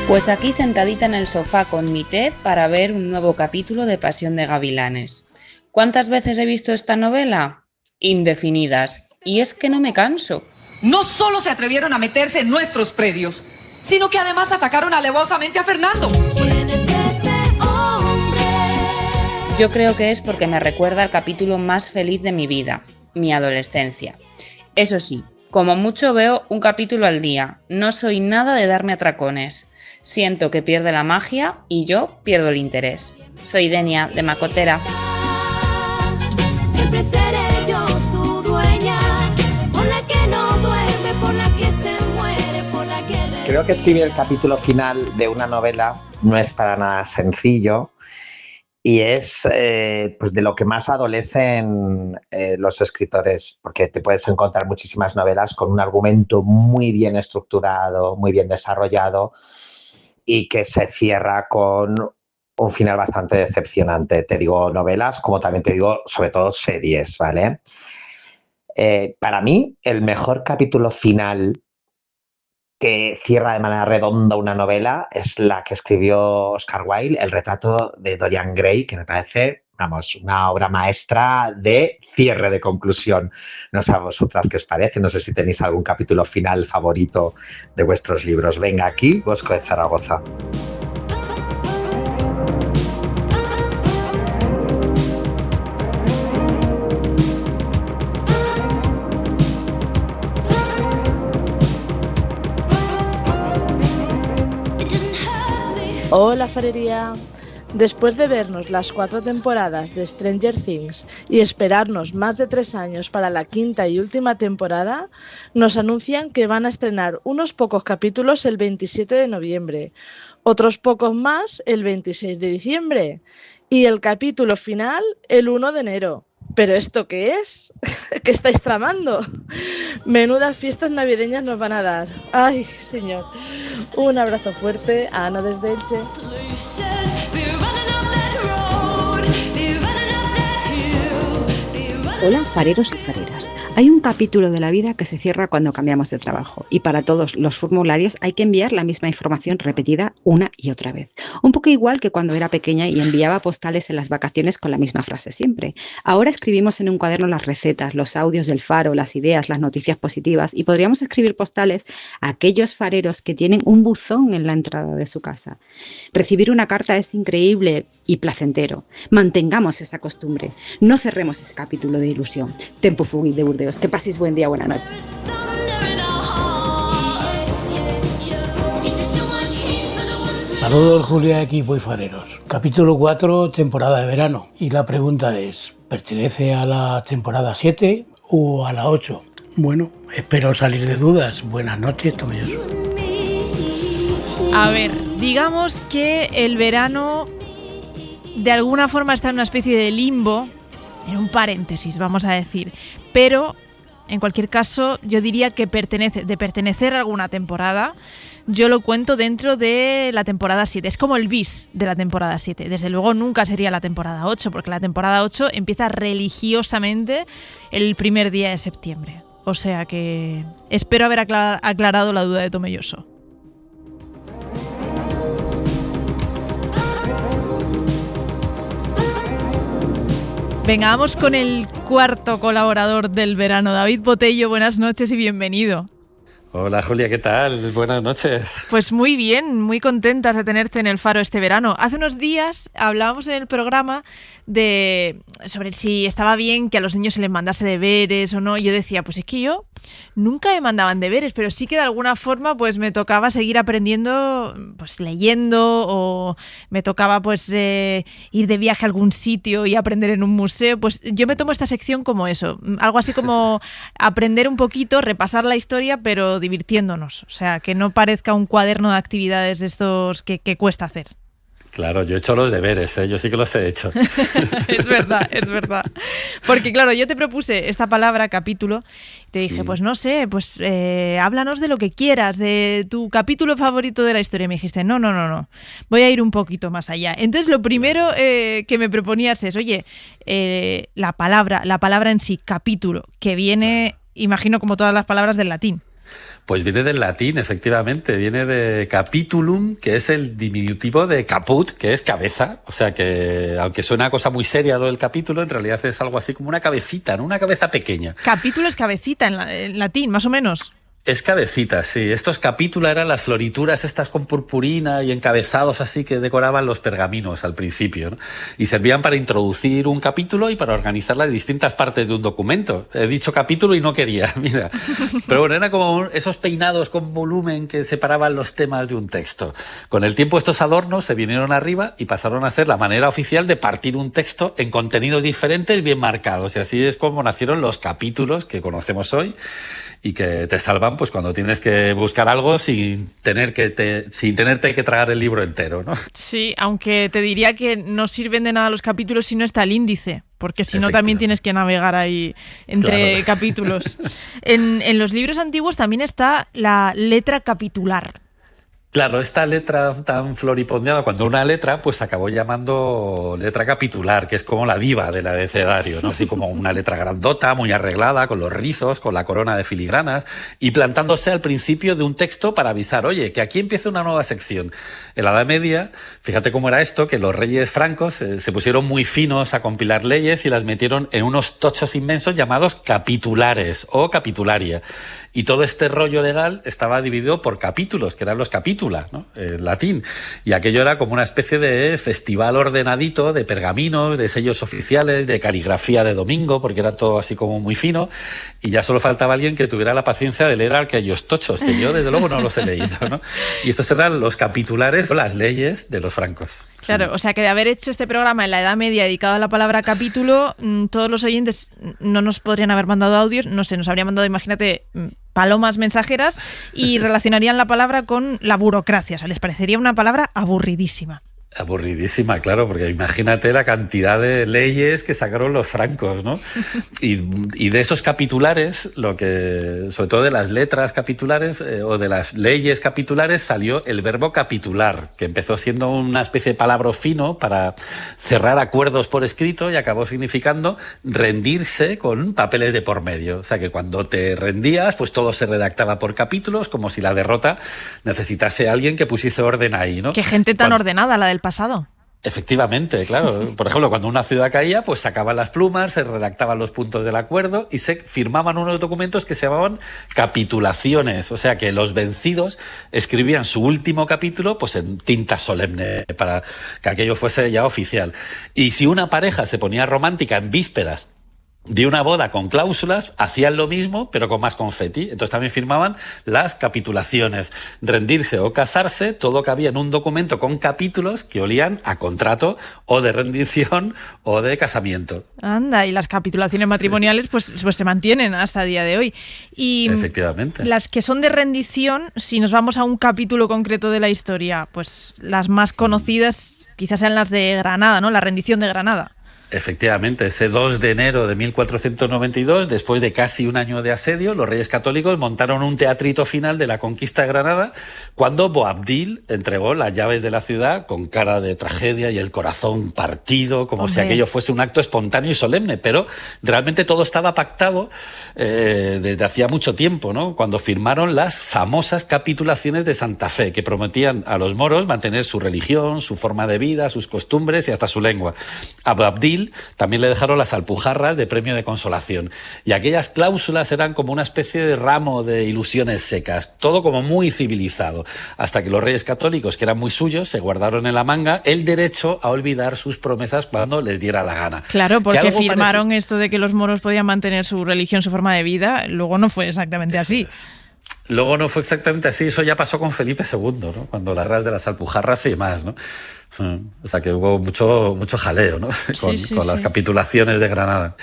Pues aquí sentadita en el sofá con mi té para ver un nuevo capítulo de Pasión de Gavilanes. ¿Cuántas veces he visto esta novela? Indefinidas. Y es que no me canso. No solo se atrevieron a meterse en nuestros predios, sino que además atacaron alevosamente a Fernando. ¿Quién es ese hombre? Yo creo que es porque me recuerda al capítulo más feliz de mi vida, mi adolescencia. Eso sí, como mucho veo un capítulo al día. No soy nada de darme atracones. Siento que pierde la magia y yo pierdo el interés. Soy Denia, de Macotera. Siempre seré yo su dueña, por la que no duerme, por la que se muere, por la que... Creo que escribir el capítulo final de una novela no es para nada sencillo y es pues de lo que más adolecen los escritores, porque te puedes encontrar muchísimas novelas con un argumento muy bien estructurado, muy bien desarrollado y que se cierra con un final bastante decepcionante. Te digo novelas, como también te digo, sobre todo series, ¿vale? Para mí, el mejor capítulo final que cierra de manera redonda una novela es la que escribió Oscar Wilde, El retrato de Dorian Gray, que me parece, vamos, una obra maestra de cierre, de conclusión. No sé a vosotras qué os parece, no sé si tenéis algún capítulo final favorito de vuestros libros. Venga, aquí, Bosco de Zaragoza. Hola, farería. Después de vernos las 4 temporadas de Stranger Things y esperarnos más de 3 años para la 5ª y última temporada, nos anuncian que van a estrenar unos pocos capítulos el 27 de noviembre, otros pocos más el 26 de diciembre y el capítulo final el 1 de enero. ¿Pero esto qué es? ¿Qué estáis tramando? Menudas fiestas navideñas nos van a dar. ¡Ay, señor! Un abrazo fuerte a Ana desde Elche. Hola, fareros y fareras. Hay un capítulo de la vida que se cierra cuando cambiamos de trabajo y para todos los formularios hay que enviar la misma información repetida una y otra vez. Un poco igual que cuando era pequeña y enviaba postales en las vacaciones con la misma frase siempre. Ahora escribimos en un cuaderno las recetas, los audios del faro, las ideas, las noticias positivas y podríamos escribir postales a aquellos fareros que tienen un buzón en la entrada de su casa. Recibir una carta es increíble y placentero. Mantengamos esa costumbre. No cerremos ese capítulo de ilusión. Tempo fugit de Burdeos. Que paséis buen día, buena noche. Saludos, Julia, equipo y fareros. Capítulo 4, temporada de verano. Y la pregunta es, ¿pertenece a la temporada 7 o a la 8? Bueno, espero salir de dudas. Buenas noches, Tomelloso. A ver, digamos que el verano de alguna forma está en una especie de limbo en un paréntesis, vamos a decir. Pero, en cualquier caso, yo diría que de pertenecer a alguna temporada, yo lo cuento dentro de la temporada 7. Es como el bis de la temporada 7. Desde luego nunca sería la temporada 8, porque la temporada 8 empieza religiosamente el primer día de septiembre. O sea que espero haber aclarado la duda de Tomelloso. Venga, vamos con el cuarto colaborador del verano. David Botello, buenas noches y bienvenido. Hola Julia, ¿qué tal? Buenas noches. Pues muy bien, muy contentas de tenerte en el Faro este verano. Hace unos días hablábamos en el programa sobre si estaba bien que a los niños se les mandase deberes o no. Y yo decía, pues es que yo nunca me mandaban deberes, pero sí que de alguna forma pues me tocaba seguir aprendiendo, pues leyendo, o me tocaba pues ir de viaje a algún sitio y aprender en un museo. Pues yo me tomo esta sección como eso, algo así como aprender un poquito, repasar la historia, pero divirtiéndonos. O sea, que no parezca un cuaderno de actividades de estos que cuesta hacer. Claro, yo he hecho los deberes, yo sí que los he hecho. Es verdad, es verdad. Porque claro, yo te propuse esta palabra, capítulo, y te dije, pues no sé, pues háblanos de lo que quieras, de tu capítulo favorito de la historia. Y me dijiste, no, voy a ir un poquito más allá. Entonces lo primero que me proponías es, oye, la palabra en sí, capítulo, que viene, imagino como todas las palabras del latín. Pues viene del latín, efectivamente, viene de capitulum, que es el diminutivo de caput, que es cabeza. O sea que, aunque suena cosa muy seria lo del capítulo, en realidad es algo así como una cabecita, ¿no? Una cabeza pequeña. Capítulo es cabecita en latín, más o menos. Es cabecita, sí. Estos capítulos eran las florituras estas con purpurina y encabezados así que decoraban los pergaminos al principio, ¿no? Y servían para introducir un capítulo y para organizar las distintas partes de un documento. He dicho capítulo y no quería, mira. Pero bueno, eran como esos peinados con volumen que separaban los temas de un texto. Con el tiempo estos adornos se vinieron arriba y pasaron a ser la manera oficial de partir un texto en contenidos diferentes bien marcados. Y así es como nacieron los capítulos que conocemos hoy y que te salvan pues cuando tienes que buscar algo sin tenerte que tragar el libro entero, ¿no? Sí, aunque te diría que no sirven de nada los capítulos si no está el índice, porque si no también tienes que navegar ahí entre capítulos. En los libros antiguos también está la letra capitular. Claro, esta letra tan floripondeada, cuando una letra, pues se acabó llamando letra capitular, que es como la diva del abecedario, ¿no? Así como una letra grandota, muy arreglada, con los rizos, con la corona de filigranas, y plantándose al principio de un texto para avisar, oye, que aquí empieza una nueva sección. En la Edad Media, fíjate cómo era esto, que los reyes francos se pusieron muy finos a compilar leyes y las metieron en unos tochos inmensos llamados capitulares o capitularia. Y todo este rollo legal estaba dividido por capítulos, que eran los capítula, ¿no? En latín. Y aquello era como una especie de festival ordenadito de pergaminos, de sellos oficiales, de caligrafía de domingo, porque era todo así como muy fino. Y ya solo faltaba alguien que tuviera la paciencia de leer aquellos tochos, que yo desde luego no los he leído, ¿no? Y estos eran los capitulares o las leyes de los francos. Claro, o sea que de haber hecho este programa en la Edad Media dedicado a la palabra capítulo, todos los oyentes no nos podrían haber mandado audios, no sé, nos habrían mandado, imagínate, palomas mensajeras y relacionarían la palabra con la burocracia, o sea, les parecería una palabra aburridísima. Aburridísima, claro, porque imagínate la cantidad de leyes que sacaron los francos, ¿no? Y de esos capitulares, sobre todo de las letras capitulares o de las leyes capitulares, salió el verbo capitular, que empezó siendo una especie de palabra fino para cerrar acuerdos por escrito y acabó significando rendirse con papeles de por medio. O sea que cuando te rendías, pues todo se redactaba por capítulos, como si la derrota necesitase a alguien que pusiese orden ahí, ¿no? Qué gente tan ordenada la del pasado. Efectivamente, claro. Por ejemplo, cuando una ciudad caía, pues sacaban las plumas, se redactaban los puntos del acuerdo y se firmaban unos documentos que se llamaban capitulaciones. O sea que los vencidos escribían su último capítulo pues en tinta solemne para que aquello fuese ya oficial. Y si una pareja se ponía romántica en vísperas de una boda con cláusulas, hacían lo mismo, pero con más confeti. Entonces también firmaban las capitulaciones. Rendirse o casarse, todo cabía en un documento con capítulos que olían a contrato o de rendición o de casamiento. Anda, y las capitulaciones matrimoniales pues se mantienen hasta el día de hoy. Y efectivamente. Las que son de rendición, si nos vamos a un capítulo concreto de la historia, pues las más conocidas quizás sean las de Granada, ¿no? La rendición de Granada. Efectivamente, ese 2 de enero de 1492, después de casi un año de asedio, los Reyes Católicos montaron un teatrito final de la conquista de Granada cuando Boabdil entregó las llaves de la ciudad con cara de tragedia y el corazón partido, como si aquello fuese un acto espontáneo y solemne, pero realmente todo estaba pactado desde hacía mucho tiempo, ¿no? Cuando firmaron las famosas capitulaciones de Santa Fe, que prometían a los moros mantener su religión, su forma de vida, sus costumbres y hasta su lengua. A Boabdil también le dejaron las alpujarras de premio de consolación. Y aquellas cláusulas eran como una especie de ramo de ilusiones secas, todo como muy civilizado, hasta que los Reyes Católicos, que eran muy suyos, se guardaron en la manga el derecho a olvidar sus promesas cuando les diera la gana. Claro, porque firmaron esto de que los moros podían mantener su religión, su forma de vida, luego no fue exactamente así. Luego no fue exactamente así, eso ya pasó con Felipe II, ¿no? Cuando las reglas de las alpujarras y demás, ¿no? O sea que hubo mucho jaleo, ¿no? Con las capitulaciones de Granada.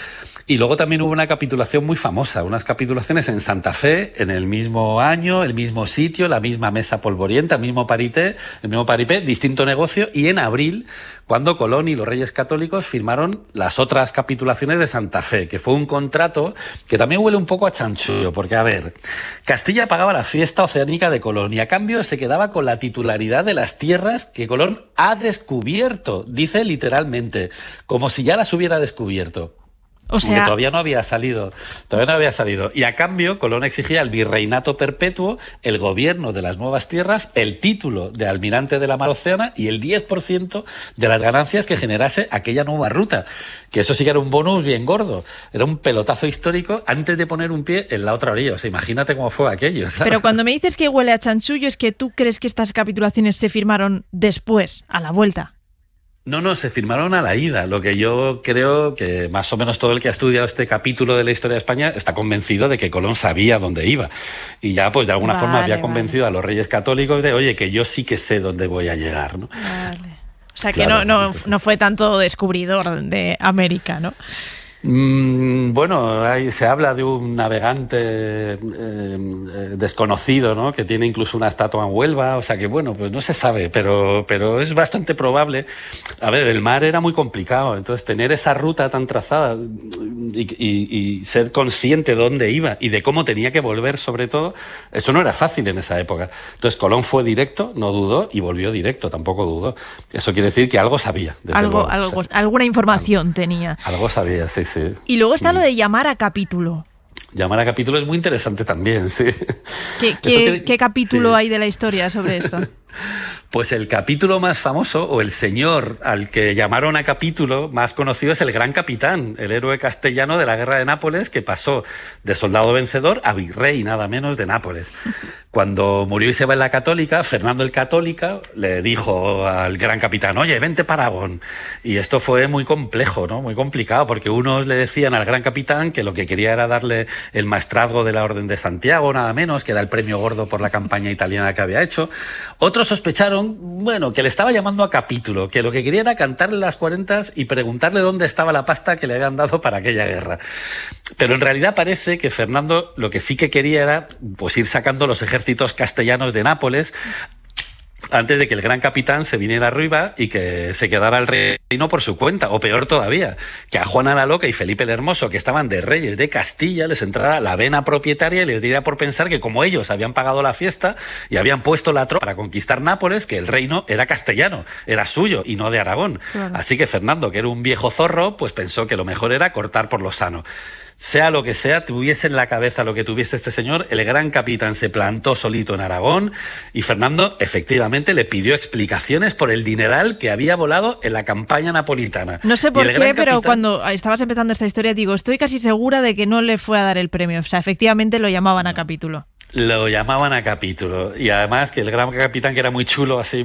Y luego también hubo una capitulación muy famosa, unas capitulaciones en Santa Fe, en el mismo año, el mismo sitio, la misma mesa polvorienta, el mismo paripé, distinto negocio, y en abril, cuando Colón y los Reyes Católicos firmaron las otras capitulaciones de Santa Fe, que fue un contrato que también huele un poco a chanchullo, porque, a ver, Castilla pagaba la fiesta oceánica de Colón y a cambio se quedaba con la titularidad de las tierras que Colón ha descubierto, dice literalmente, como si ya las hubiera descubierto. O sea, porque todavía no había salido. Y a cambio, Colón exigía el virreinato perpetuo, el gobierno de las nuevas tierras, el título de almirante de la mar Océana y el 10% de las ganancias que generase aquella nueva ruta. Que eso sí que era un bonus bien gordo. Era un pelotazo histórico antes de poner un pie en la otra orilla. O sea, imagínate cómo fue aquello. Claro. Pero cuando me dices que huele a chanchullo, es que tú crees que estas capitulaciones se firmaron después, a la vuelta. No, se firmaron a la ida. Lo que yo creo que más o menos todo el que ha estudiado este capítulo de la historia de España está convencido de que Colón sabía dónde iba. Y ya, pues de alguna forma había convencido a los Reyes Católicos de, oye, que yo sí que sé dónde voy a llegar, ¿no? Vale. O sea que claro, no fue tanto descubridor de América, ¿no? Bueno, se habla de un navegante desconocido, ¿no? Que tiene incluso una estatua en Huelva, o sea que bueno, pues no se sabe, pero es bastante probable. A ver, el mar era muy complicado, entonces tener esa ruta tan trazada y ser consciente de dónde iba y de cómo tenía que volver, sobre todo, eso no era fácil en esa época. Entonces Colón fue directo, no dudó y volvió directo, tampoco dudó. Eso quiere decir que algo sabía. Alguna información tenía. Algo sabía, sí. Y luego está lo de llamar a capítulo. Llamar a capítulo es muy interesante también, sí. ¿Qué capítulo hay de la historia sobre esto? Pues el capítulo más famoso, o el señor al que llamaron a capítulo más conocido, es el Gran Capitán, el héroe castellano de la Guerra de Nápoles, que pasó de soldado vencedor a virrey, nada menos, de Nápoles. Cuando murió Isabel la Católica, Fernando el Católica le dijo al Gran Capitán, oye, vente para Aragón. Y esto fue muy complejo, ¿no? Muy complicado, porque unos le decían al Gran Capitán que lo que quería era darle el maestrazgo de la Orden de Santiago, nada menos, que era el premio gordo por la campaña italiana que había hecho. Otros sospecharon, bueno, que le estaba llamando a capítulo, que lo que quería era cantarle las 40 y preguntarle dónde estaba la pasta que le habían dado para aquella guerra. Pero en realidad parece que Fernando lo que sí que quería era pues ir sacando los ejércitos castellanos de Nápoles antes de que el Gran Capitán se viniera arriba y que se quedara el reino por su cuenta, o peor todavía, que a Juana la Loca y Felipe el Hermoso, que estaban de reyes de Castilla, les entrara la vena propietaria y les diera por pensar que como ellos habían pagado la fiesta y habían puesto la tropa para conquistar Nápoles, que el reino era castellano, era suyo y no de Aragón. Claro. Así que Fernando, que era un viejo zorro, pues pensó que lo mejor era cortar por lo sano. Sea lo que sea, tuviese en la cabeza lo que tuviese este señor, el Gran Capitán se plantó solito en Aragón y Fernando efectivamente le pidió explicaciones por el dineral que había volado en la campaña napolitana. No sé por qué, pero cuando estabas empezando esta historia, digo, estoy casi segura de que no le fue a dar el premio. O sea, efectivamente lo llamaban a capítulo. Lo llamaban a capítulo y además que el Gran Capitán, que era muy chulo, así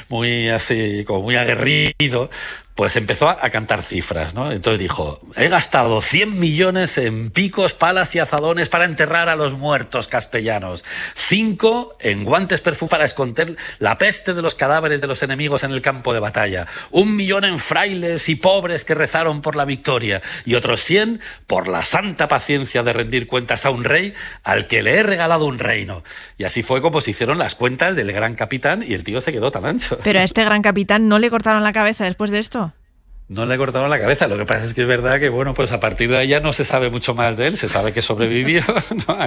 muy así como muy aguerrido, pues empezó a cantar cifras, ¿no? Entonces dijo, he gastado 100 millones en picos, palas y azadones para enterrar a los muertos castellanos, 5 en guantes perfumados para esconder la peste de los cadáveres de los enemigos en el campo de batalla, 1 millón en frailes y pobres que rezaron por la victoria y otros 100 por la santa paciencia de rendir cuentas a un rey al que le he regalado un reino. Y así fue como se hicieron las cuentas del Gran Capitán y el tío se quedó tan ancho. Pero a este Gran Capitán no le cortaron la cabeza después de esto. No le cortaron la cabeza. Lo que pasa es que es verdad que, bueno, pues a partir de ahí ya no se sabe mucho más de él. Se sabe que sobrevivió, ¿no?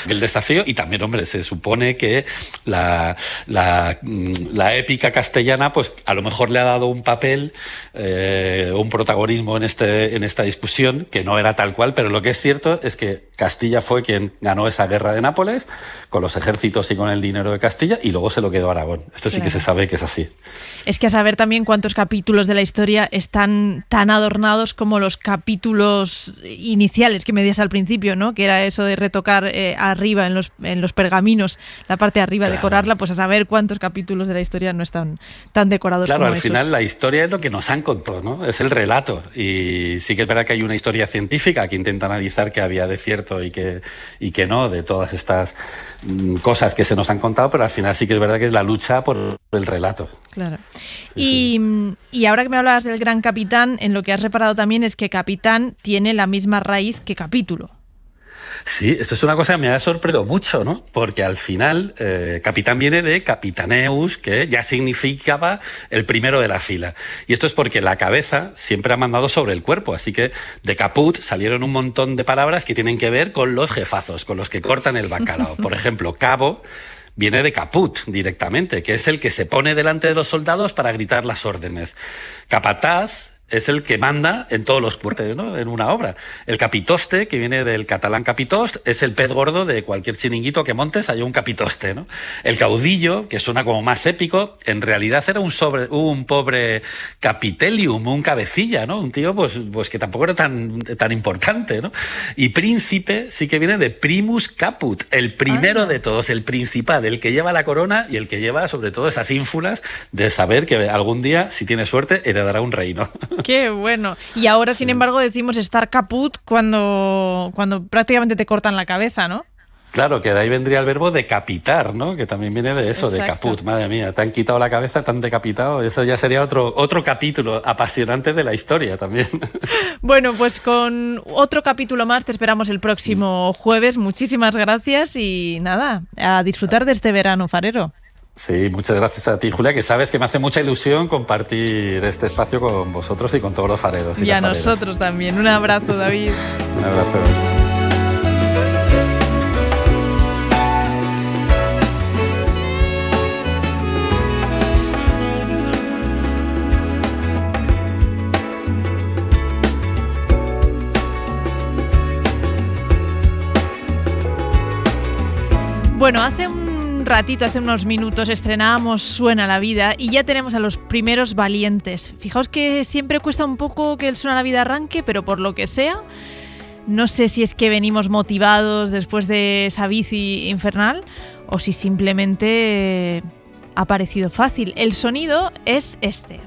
El desafío. Y también, hombre, se supone que la épica castellana, pues a lo mejor le ha dado un papel, un protagonismo en esta discusión, que no era tal cual, pero lo que es cierto es que Castilla fue quien ganó esa guerra de Nápoles, con los ejércitos y con el dinero de Castilla, y luego se lo quedó Aragón. Esto sí que se sabe que es así. Es que a saber también cuántos capítulos de la historia están tan adornados como los capítulos iniciales que me decías al principio, ¿no? Que era eso de retocar arriba en los pergaminos, la parte de arriba, claro, decorarla, pues a saber cuántos capítulos de la historia no están tan decorados como esos. Claro, al final la historia es lo que nos han contado, ¿no? Es el relato. Y sí que es verdad que hay una historia científica que intenta analizar qué había de cierto y que no, de todas estas cosas que se nos han contado, pero al final sí que es verdad que es la lucha por el relato. Claro. Y ahora que me hablabas del Gran Capitán, en lo que has reparado también es que capitán tiene la misma raíz que capítulo. Sí, esto es una cosa que me ha sorprendido mucho, ¿no? Porque al final capitán viene de capitaneus, que ya significaba el primero de la fila. Y esto es porque la cabeza siempre ha mandado sobre el cuerpo, así que de caput salieron un montón de palabras que tienen que ver con los jefazos, con los que cortan el bacalao. Por ejemplo, cabo viene de caput directamente, que es el que se pone delante de los soldados para gritar las órdenes. Capataz es el que manda en todos los puertos, ¿no? En una obra. El capitoste, que viene del catalán capitost, es el pez gordo de cualquier chiringuito que montes, hay un capitoste, ¿no? El caudillo, que suena como más épico, en realidad era un pobre capitelium, un cabecilla, ¿no? Un tío pues que tampoco era tan importante, ¿no? Y príncipe sí que viene de primus caput, el primero de todos, el principal, el que lleva la corona y el que lleva sobre todo esas ínfulas de saber que algún día, si tiene suerte, heredará un reino. ¡Qué bueno! Y ahora, sin embargo, decimos estar caput cuando prácticamente te cortan la cabeza, ¿no? Claro, que de ahí vendría el verbo decapitar, ¿no? Que también viene de eso, exacto, de caput. Madre mía, te han quitado la cabeza, te han decapitado. Eso ya sería otro capítulo apasionante de la historia también. Bueno, pues con otro capítulo más te esperamos el próximo jueves. Muchísimas gracias y nada, a disfrutar de este verano farero. Sí, muchas gracias a ti, Julia, que sabes que me hace mucha ilusión compartir este espacio con vosotros y con todos los fareros. Y a nosotros también. Un abrazo, David. Un abrazo. Bueno, hace unos minutos estrenábamos Suena la Vida y ya tenemos a los primeros valientes. Fijaos que siempre cuesta un poco que el Suena la Vida arranque, pero por lo que sea, no sé si es que venimos motivados después de esa bici infernal o si simplemente ha parecido fácil. El sonido es este.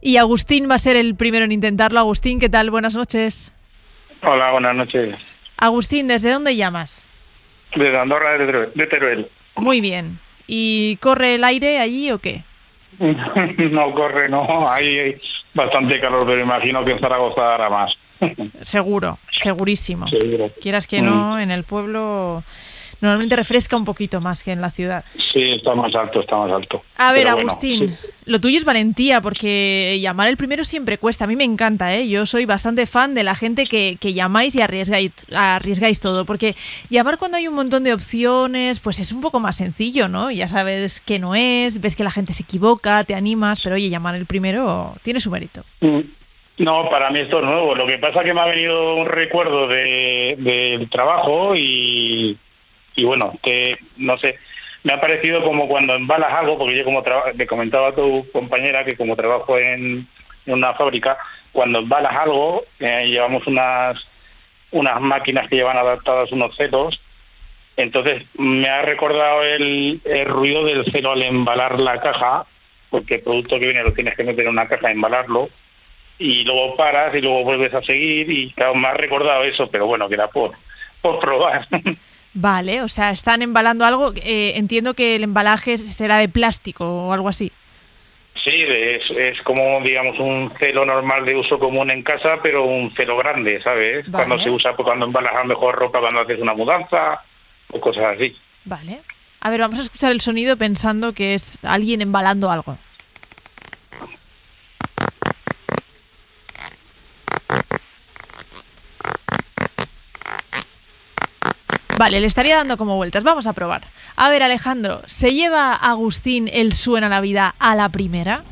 Y Agustín va a ser el primero en intentarlo. Agustín, ¿qué tal? Buenas noches. Hola, buenas noches. Agustín, ¿desde dónde llamas? Desde Andorra de Teruel. Muy bien. ¿Y corre el aire allí o qué? No corre, no. Hay bastante calor, pero imagino que en Zaragoza hará más. Seguro, segurísimo. Seguro. Quieras que no, en el pueblo normalmente refresca un poquito más que en la ciudad. Sí, está más alto. A ver, pero Agustín, bueno, sí. Lo tuyo es valentía, porque llamar el primero siempre cuesta. A mí me encanta, ¿eh? Yo soy bastante fan de la gente que llamáis y arriesgáis todo, porque llamar cuando hay un montón de opciones, pues es un poco más sencillo, ¿no? Ya sabes que no es, ves que la gente se equivoca, te animas, pero oye, llamar el primero tiene su mérito. No, para mí esto es nuevo. Lo que pasa es que me ha venido un recuerdo del trabajo y bueno, no sé, me ha parecido como cuando embalas algo, porque yo le comentaba a tu compañera que como trabajo en una fábrica, cuando embalas algo, llevamos unas máquinas que llevan adaptadas unos ceros, entonces me ha recordado el ruido del cero al embalar la caja, porque el producto que viene lo tienes que meter en una caja, embalarlo, y luego paras y luego vuelves a seguir, y claro, me ha recordado eso, pero bueno, que era por probar. Vale, o sea, están embalando algo. Entiendo que el embalaje será de plástico o algo así. Sí, es como, digamos, un celo normal de uso común en casa, pero un celo grande, ¿sabes? Vale. Cuando se usa, pues, cuando embalas a lo mejor ropa cuando haces una mudanza o cosas así. Vale. A ver, vamos a escuchar el sonido pensando que es alguien embalando algo. Vale, le estaría dando como vueltas. Vamos a probar. A ver, Alejandro, ¿se lleva Agustín el Suena la Vida a la primera?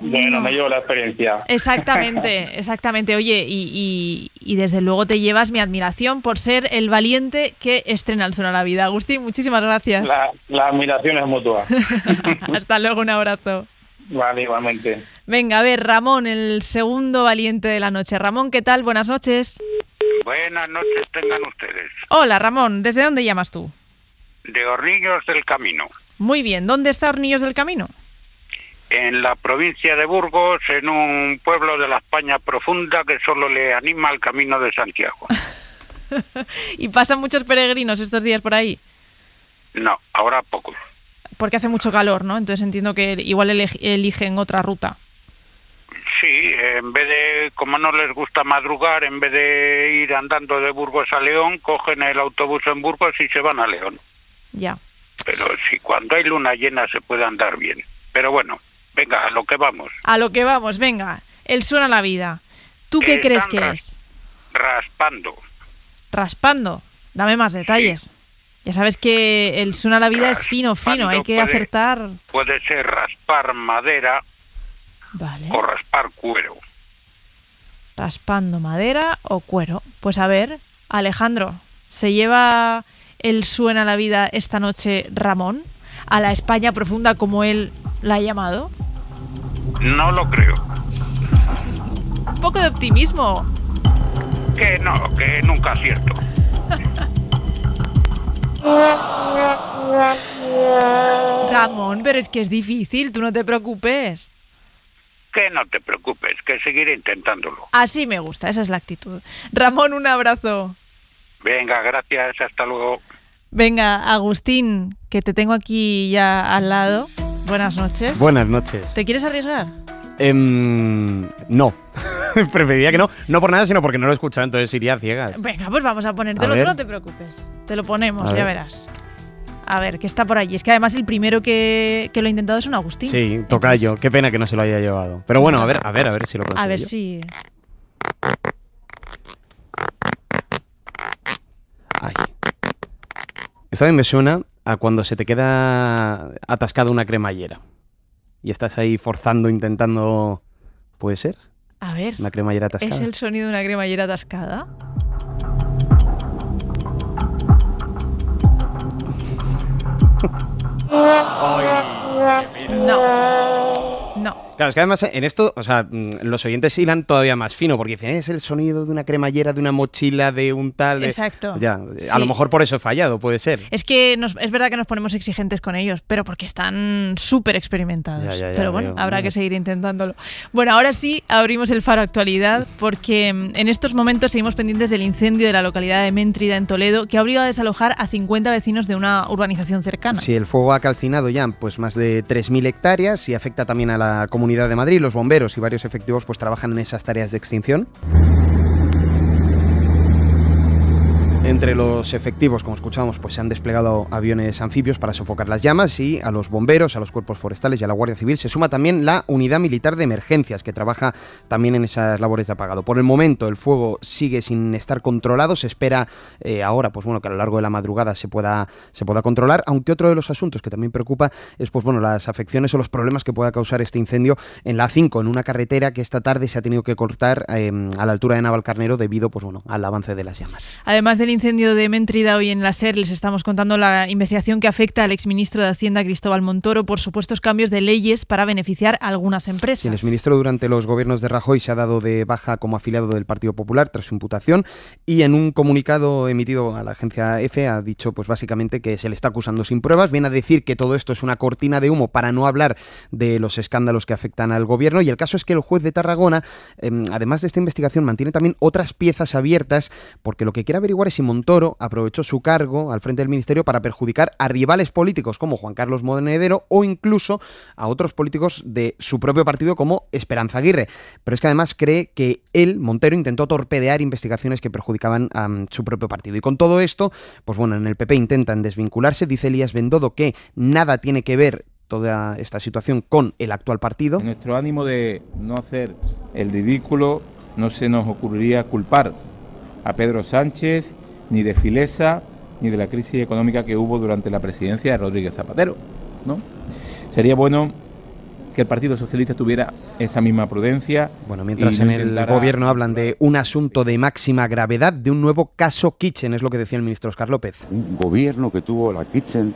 Bueno, me llevo la experiencia. Exactamente, exactamente. Oye, y desde luego te llevas mi admiración por ser el valiente que estrena el Suena la Vida. Agustín, muchísimas gracias. La admiración es mutua. Hasta luego, un abrazo. Vale, igualmente. Venga, a ver, Ramón, el segundo valiente de la noche. Ramón, ¿qué tal? Buenas noches. Buenas noches tengan ustedes. Hola, Ramón, ¿desde dónde llamas tú? De Hornillos del Camino, Muy bien, ¿dónde está Hornillos del Camino? en la provincia de Burgos, en un pueblo de la España profunda que solo le anima al Camino de Santiago. ¿Y pasan muchos peregrinos estos días por ahí? No, ahora pocos. Porque hace mucho calor, ¿no? Entonces entiendo que igual eligen otra ruta. Sí, en vez de, como no les gusta madrugar, en vez de ir andando de Burgos a León, cogen el autobús en Burgos y se van a León. Ya. Pero si cuando hay luna llena se puede andar bien. Pero bueno, venga, a lo que vamos. A lo que vamos, venga. El Suena la Vida. ¿Tú qué crees que es? Raspando. Raspando. Dame más detalles. Ya sabes que el Suena la Vida es fino, hay que acertar. Puede ser raspar madera Vale. o raspar cuero. Raspando madera o cuero. Pues a ver, Alejandro, ¿se lleva el Suena la Vida esta noche Ramón a la España profunda como él la ha llamado? No lo creo. Un poco de optimismo. Que no, que nunca acierto. Ramón, pero es que es difícil, tú no te preocupes. Que no te preocupes, que seguiré intentándolo. Así me gusta, esa es la actitud. Ramón, un abrazo. Venga, gracias, hasta luego. Venga, Agustín, que te tengo aquí ya al lado. Buenas noches. Buenas noches. ¿Te quieres arriesgar? No. Preferiría que no. No por nada, sino porque no lo he escuchado, entonces iría a ciegas. Venga, pues vamos a ponértelo, A ver. no te preocupes. Te lo ponemos, A ya ver. verás. A ver, que está por allí. Es que además el primero que lo ha intentado es un Agustín. Sí, tocayo. Qué pena que no se lo haya llevado. Pero bueno, a ver si lo consigo. A ver yo. si... Esto a mí me suena a cuando se te queda atascada una cremallera. Y estás ahí forzando, intentando... ¿Puede ser? A ver. Una cremallera atascada. ¿Es el sonido de una cremallera atascada? No. Claro, es que además en esto, o sea, los oyentes hilan todavía más fino, porque dicen, es el sonido de una cremallera, de una mochila, de un tal... de-". Exacto. Ya, Sí. a lo mejor por eso he fallado, puede ser. Es que es verdad que nos ponemos exigentes con ellos, pero porque están súper experimentados. Ya, Pero bueno, veo, habrá vale. que seguir intentándolo. Bueno, ahora sí abrimos el Faro Actualidad, porque en estos momentos seguimos pendientes del incendio de la localidad de Méntrida, en Toledo, que ha obligado a desalojar a 50 vecinos de una urbanización cercana. Sí, el fuego ha calcinado ya pues más de 3.000 hectáreas y afecta también a la Comunidad de Madrid. Los bomberos y varios efectivos pues trabajan en esas tareas de extinción. Entre los efectivos, como escuchamos, pues se han desplegado aviones anfibios para sofocar las llamas, y a los bomberos, a los cuerpos forestales y a la Guardia Civil se suma también la Unidad Militar de Emergencias, que trabaja también en esas labores de apagado. Por el momento el fuego sigue sin estar controlado, se espera ahora pues bueno, que a lo largo de la madrugada se pueda controlar, aunque otro de los asuntos que también preocupa es pues bueno, las afecciones o los problemas que pueda causar este incendio en la A5, en una carretera que esta tarde se ha tenido que cortar a la altura de Navalcarnero debido pues bueno, al avance de las llamas. Además del incendio incendio de Méntrida, hoy en la SER les estamos contando la investigación que afecta al exministro de Hacienda, Cristóbal Montoro, por supuestos cambios de leyes para beneficiar a algunas empresas. Sí, el exministro durante los gobiernos de Rajoy se ha dado de baja como afiliado del Partido Popular tras su imputación, y en un comunicado emitido a la agencia EFE ha dicho pues básicamente que se le está acusando sin pruebas. Viene a decir que todo esto es una cortina de humo para no hablar de los escándalos que afectan al gobierno, y el caso es que el juez de Tarragona, además de esta investigación, mantiene también otras piezas abiertas, porque lo que quiere averiguar es si Montoro aprovechó su cargo al frente del ministerio para perjudicar a rivales políticos como Juan Carlos Monedero o incluso a otros políticos de su propio partido como Esperanza Aguirre. Pero es que además cree que él, Montero, intentó torpedear investigaciones que perjudicaban a su propio partido. Y con todo esto, pues bueno, en el PP intentan desvincularse. Dice Elías Bendodo que nada tiene que ver toda esta situación con el actual partido. En nuestro ánimo de no hacer el ridículo, no se nos ocurriría culpar a Pedro Sánchez ni de Filesa ni de la crisis económica que hubo durante la presidencia de Rodríguez Zapatero, ¿no? Sería bueno que el Partido Socialista tuviera esa misma prudencia. Bueno, mientras en el gobierno hablan de un asunto de máxima gravedad, de un nuevo caso Kitchen, es lo que decía el ministro Óscar López. Un gobierno que tuvo la Kitchen,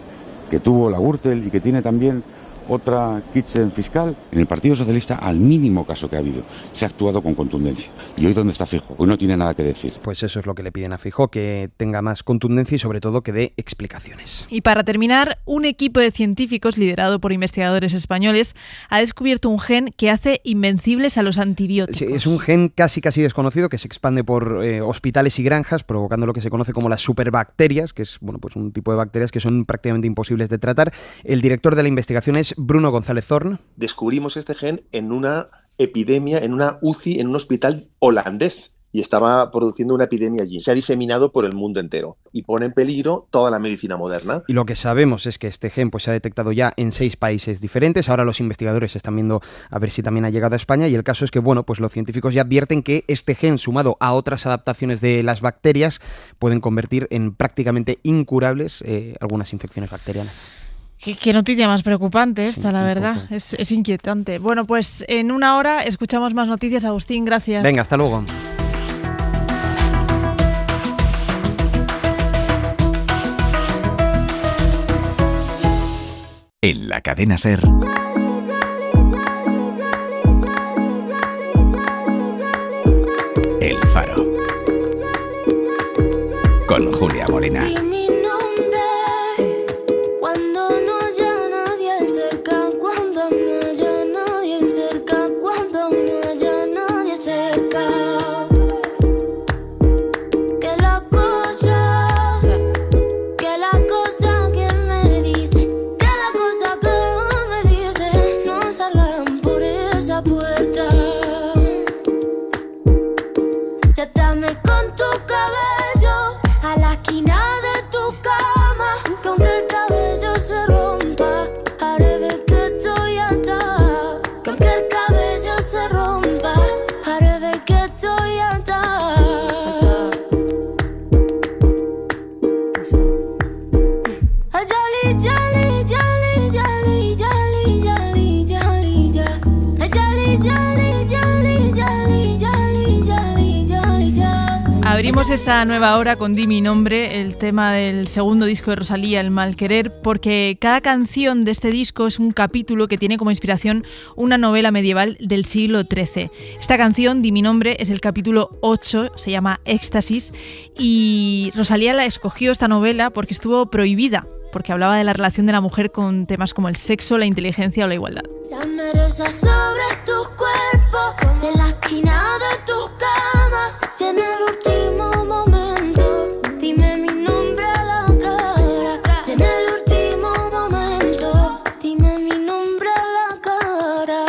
que tuvo la Gürtel y que tiene también otra Kitchen fiscal. En el Partido Socialista, al mínimo caso que ha habido, se ha actuado con contundencia. ¿Y hoy dónde está Feijóo? Hoy no tiene nada que decir. Pues eso es lo que le piden a Feijóo, que tenga más contundencia y sobre todo que dé explicaciones. Y para terminar, un equipo de científicos liderado por investigadores españoles ha descubierto un gen que hace invencibles a los antibióticos. Sí, es un gen casi desconocido que se expande por hospitales y granjas, provocando lo que se conoce como las superbacterias, que es pues un tipo de bacterias que son prácticamente imposibles de tratar. El director de la investigación es Bruno González Zorn. Descubrimos este gen en una epidemia, en una UCI, en un hospital holandés, y estaba produciendo una epidemia allí. Se ha diseminado por el mundo entero y pone en peligro toda la medicina moderna. Y lo que sabemos es que este gen se ha detectado ya en 6 países diferentes. Ahora los investigadores están viendo a ver si también ha llegado a España, y el caso es que pues los científicos ya advierten que este gen, sumado a otras adaptaciones de las bacterias, pueden convertir en prácticamente incurables algunas infecciones bacterianas. Qué noticia más preocupante esta, la verdad. Es inquietante. Bueno, pues en una hora escuchamos más noticias. Agustín, gracias. Venga, hasta luego. En la cadena SER. El Faro. Con Julia Molina. Abrimos esta nueva hora con Di mi nombre, el tema del segundo disco de Rosalía, El mal querer, porque cada canción de este disco es un capítulo que tiene como inspiración una novela medieval del siglo XIII. Esta canción, Di mi nombre, es el capítulo 8, se llama Éxtasis, y Rosalía la escogió esta novela porque estuvo prohibida, porque hablaba de la relación de la mujer con temas como el sexo, la inteligencia o la igualdad. Sobre tus cuerpos, de la esquina de tus camas, y en el último momento, dime mi nombre a la cara. Y en el último momento, dime mi nombre a la cara.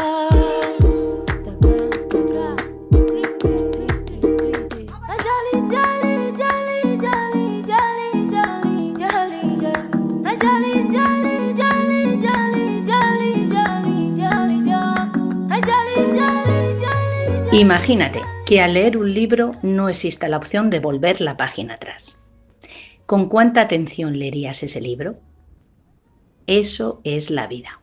Imagínate que al leer un libro no exista la opción de volver la página atrás. ¿Con cuánta atención leerías ese libro? Eso es la vida.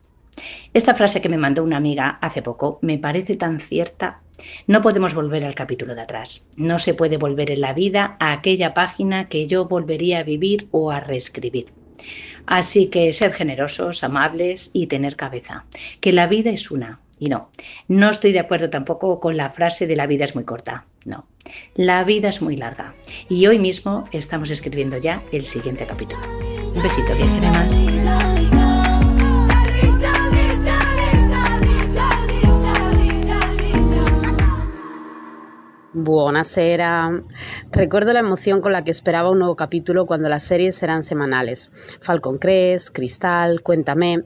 Esta frase que me mandó una amiga hace poco me parece tan cierta. No podemos volver al capítulo de atrás. No se puede volver en la vida a aquella página que yo volvería a vivir o a reescribir. Así que sed generosos, amables y tener cabeza. Que la vida es una. Y no estoy de acuerdo tampoco con la frase de la vida es muy corta. No, la vida es muy larga. Y hoy mismo estamos escribiendo ya el siguiente capítulo. Un besito, viajeras. Buonasera. Recuerdo la emoción con la que esperaba un nuevo capítulo cuando las series eran semanales. Falcon Crest, Cristal, Cuéntame.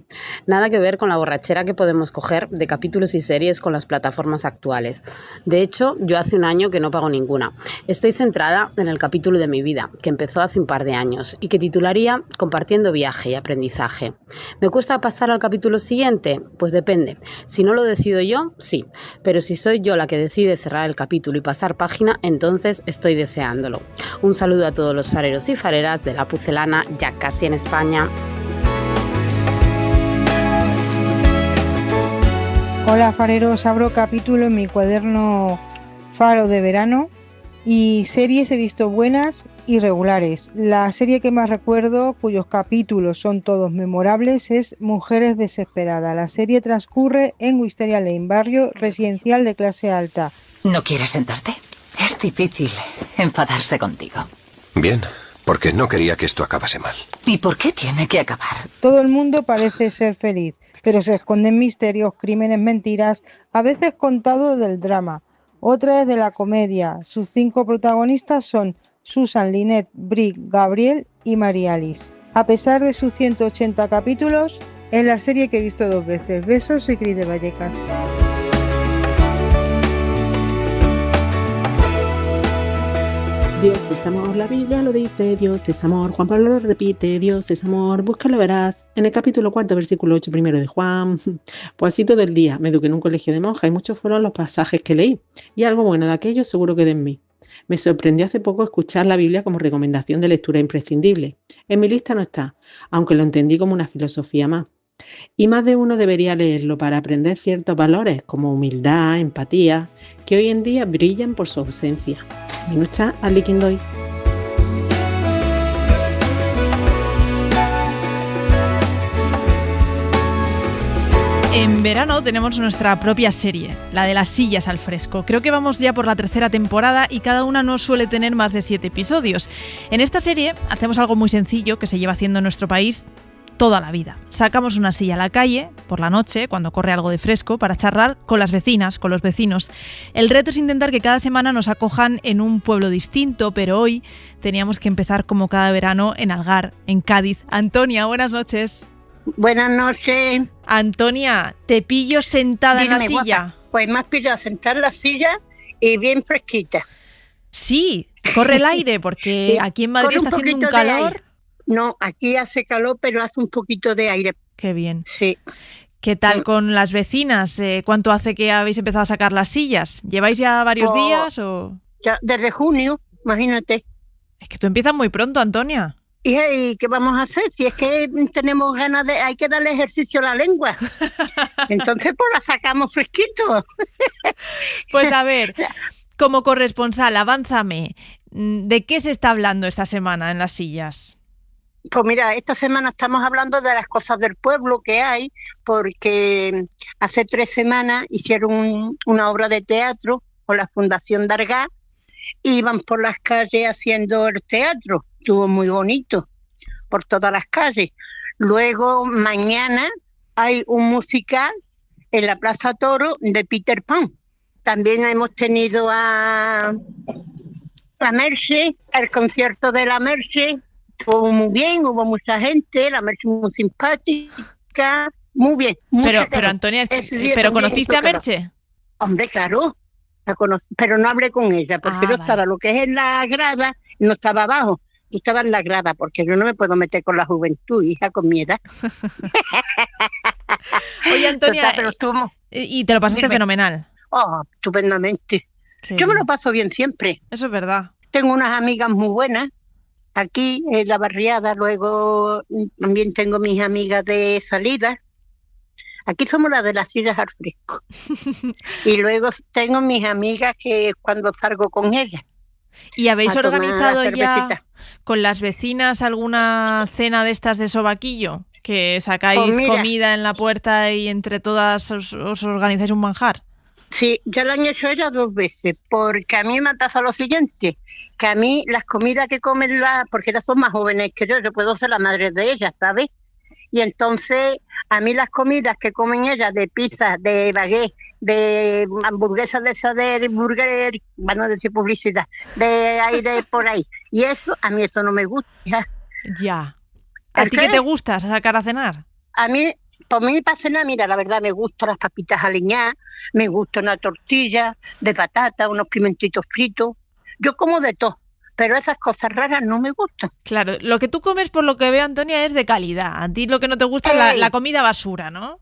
Nada que ver con la borrachera que podemos coger de capítulos y series con las plataformas actuales. De hecho, yo hace un año que no pago ninguna. Estoy centrada en el capítulo de mi vida, que empezó hace un par de años y que titularía Compartiendo viaje y aprendizaje. ¿Me cuesta pasar al capítulo siguiente? Pues depende. Si no lo decido yo, sí. Pero si soy yo la que decide cerrar el capítulo y pasar página, entonces estoy deseándolo. Un saludo a todos los fareros y fareras de La Pucelana, ya casi en España. Hola fareros, abro capítulo en mi cuaderno Faro de verano y series he visto buenas y regulares. La serie que más recuerdo, cuyos capítulos son todos memorables, es Mujeres Desesperadas. La serie transcurre en Wisteria Lane, barrio residencial de clase alta. ¿No quieres sentarte? Es difícil enfadarse contigo. Bien, porque no quería que esto acabase mal. ¿Y por qué tiene que acabar? Todo el mundo parece ser feliz, pero se esconden misterios, crímenes, mentiras, a veces contados del drama, otras de la comedia. Sus 5 protagonistas son Susan, Lynette, Brick, Gabriel y María Alice. A pesar de sus 180 capítulos, es la serie que he visto 2 veces. Besos y Cris de Vallecas. Dios es amor, la Biblia lo dice, Dios es amor, Juan Pablo lo repite, Dios es amor, búscalo verás. En el capítulo 4, versículo 8 primero de Juan. Pues así todo el día, me eduqué en un colegio de monjas y muchos fueron los pasajes que leí. Y algo bueno de aquello seguro que de en mí. Me sorprendió hace poco escuchar la Biblia como recomendación de lectura imprescindible. En mi lista no está, aunque lo entendí como una filosofía más. Y más de uno debería leerlo para aprender ciertos valores como humildad, empatía, que hoy en día brillan por su ausencia. Minucha Ali Kindoy. En verano tenemos nuestra propia serie, la de las sillas al fresco. Creo que vamos ya por la 3ª temporada y cada una no suele tener más de 7 episodios. En esta serie hacemos algo muy sencillo que se lleva haciendo en nuestro país toda la vida. Sacamos una silla a la calle, por la noche, cuando corre algo de fresco, para charlar con las vecinas, con los vecinos. El reto es intentar que cada semana nos acojan en un pueblo distinto, pero hoy teníamos que empezar como cada verano en Algar, en Cádiz. Antonia, buenas noches. Buenas noches. Antonia, te pillo sentada en la silla. Guapa. Pues me has pillado sentada en la silla y bien fresquita. Sí, corre el aire, porque sí, aquí en Madrid está haciendo un calor. No, aquí hace calor, pero hace un poquito de aire. Qué bien. Sí. ¿Qué tal con las vecinas? ¿Cuánto hace que habéis empezado a sacar las sillas? ¿Lleváis ya varios días o...? Ya, desde junio, imagínate. Es que tú empiezas muy pronto, Antonia. ¿Y qué vamos a hacer? Si es que tenemos ganas de... Hay que darle ejercicio a la lengua. Entonces, pues la sacamos fresquito. Pues a ver, como corresponsal, avánzame. ¿De qué se está hablando esta semana en las sillas? Pues mira, esta semana estamos hablando de las cosas del pueblo que hay, porque hace 3 semanas hicieron una obra de teatro con la Fundación Dargá, iban por las calles haciendo el teatro, estuvo muy bonito, por todas las calles. Luego mañana hay un musical en la Plaza Toro de Peter Pan. También hemos tenido a Merche, el concierto de la Merche. Estuvo muy bien, hubo mucha gente, la Merche muy simpática, muy bien. Pero Antonia, ¿pero conociste a Merche? Hombre, claro, la pero no hablé con ella, porque yo estaba lo que es en la grada, no estaba abajo, yo estaba en la grada, porque yo no me puedo meter con la juventud, hija, con mi edad. Oye, Antonia, total, pero estuvo... y te lo pasaste fenomenal. Oh, estupendamente. Yo me lo paso bien siempre. Eso es verdad. Tengo unas amigas muy buenas aquí en la barriada, luego también tengo mis amigas de salida, Aquí somos las de las sillas al fresco. Y luego tengo mis amigas que cuando salgo con ellas. ¿Y habéis a tomar organizado la ya cervecita. con las vecinas alguna cena de estas de sobaquillo? Que sacáis Pues mira, comida en la puerta y entre todas os organizáis un manjar. sí, ya lo han hecho ellas 2 veces, porque a mí me ha pasado lo siguiente, que a mí las comidas que comen porque ellas son más jóvenes que yo puedo ser la madre de ellas, ¿sabes? Y entonces a mí las comidas que comen ellas de pizza, de baguette, de hamburguesas de esa de burger, van a decir publicidad, de aire por ahí, y eso, a mí eso no me gusta. Ya. ¿A ti qué te gusta sacar a cenar? A mí, por mí para cenar, mira, la verdad me gustan las papitas aliñadas, me gusta una tortilla de patata, unos pimentitos fritos. Yo como de todo, pero esas cosas raras no me gustan. Claro, lo que tú comes, por lo que veo, Antonia, es de calidad. A ti lo que no te gusta es la comida basura, ¿no?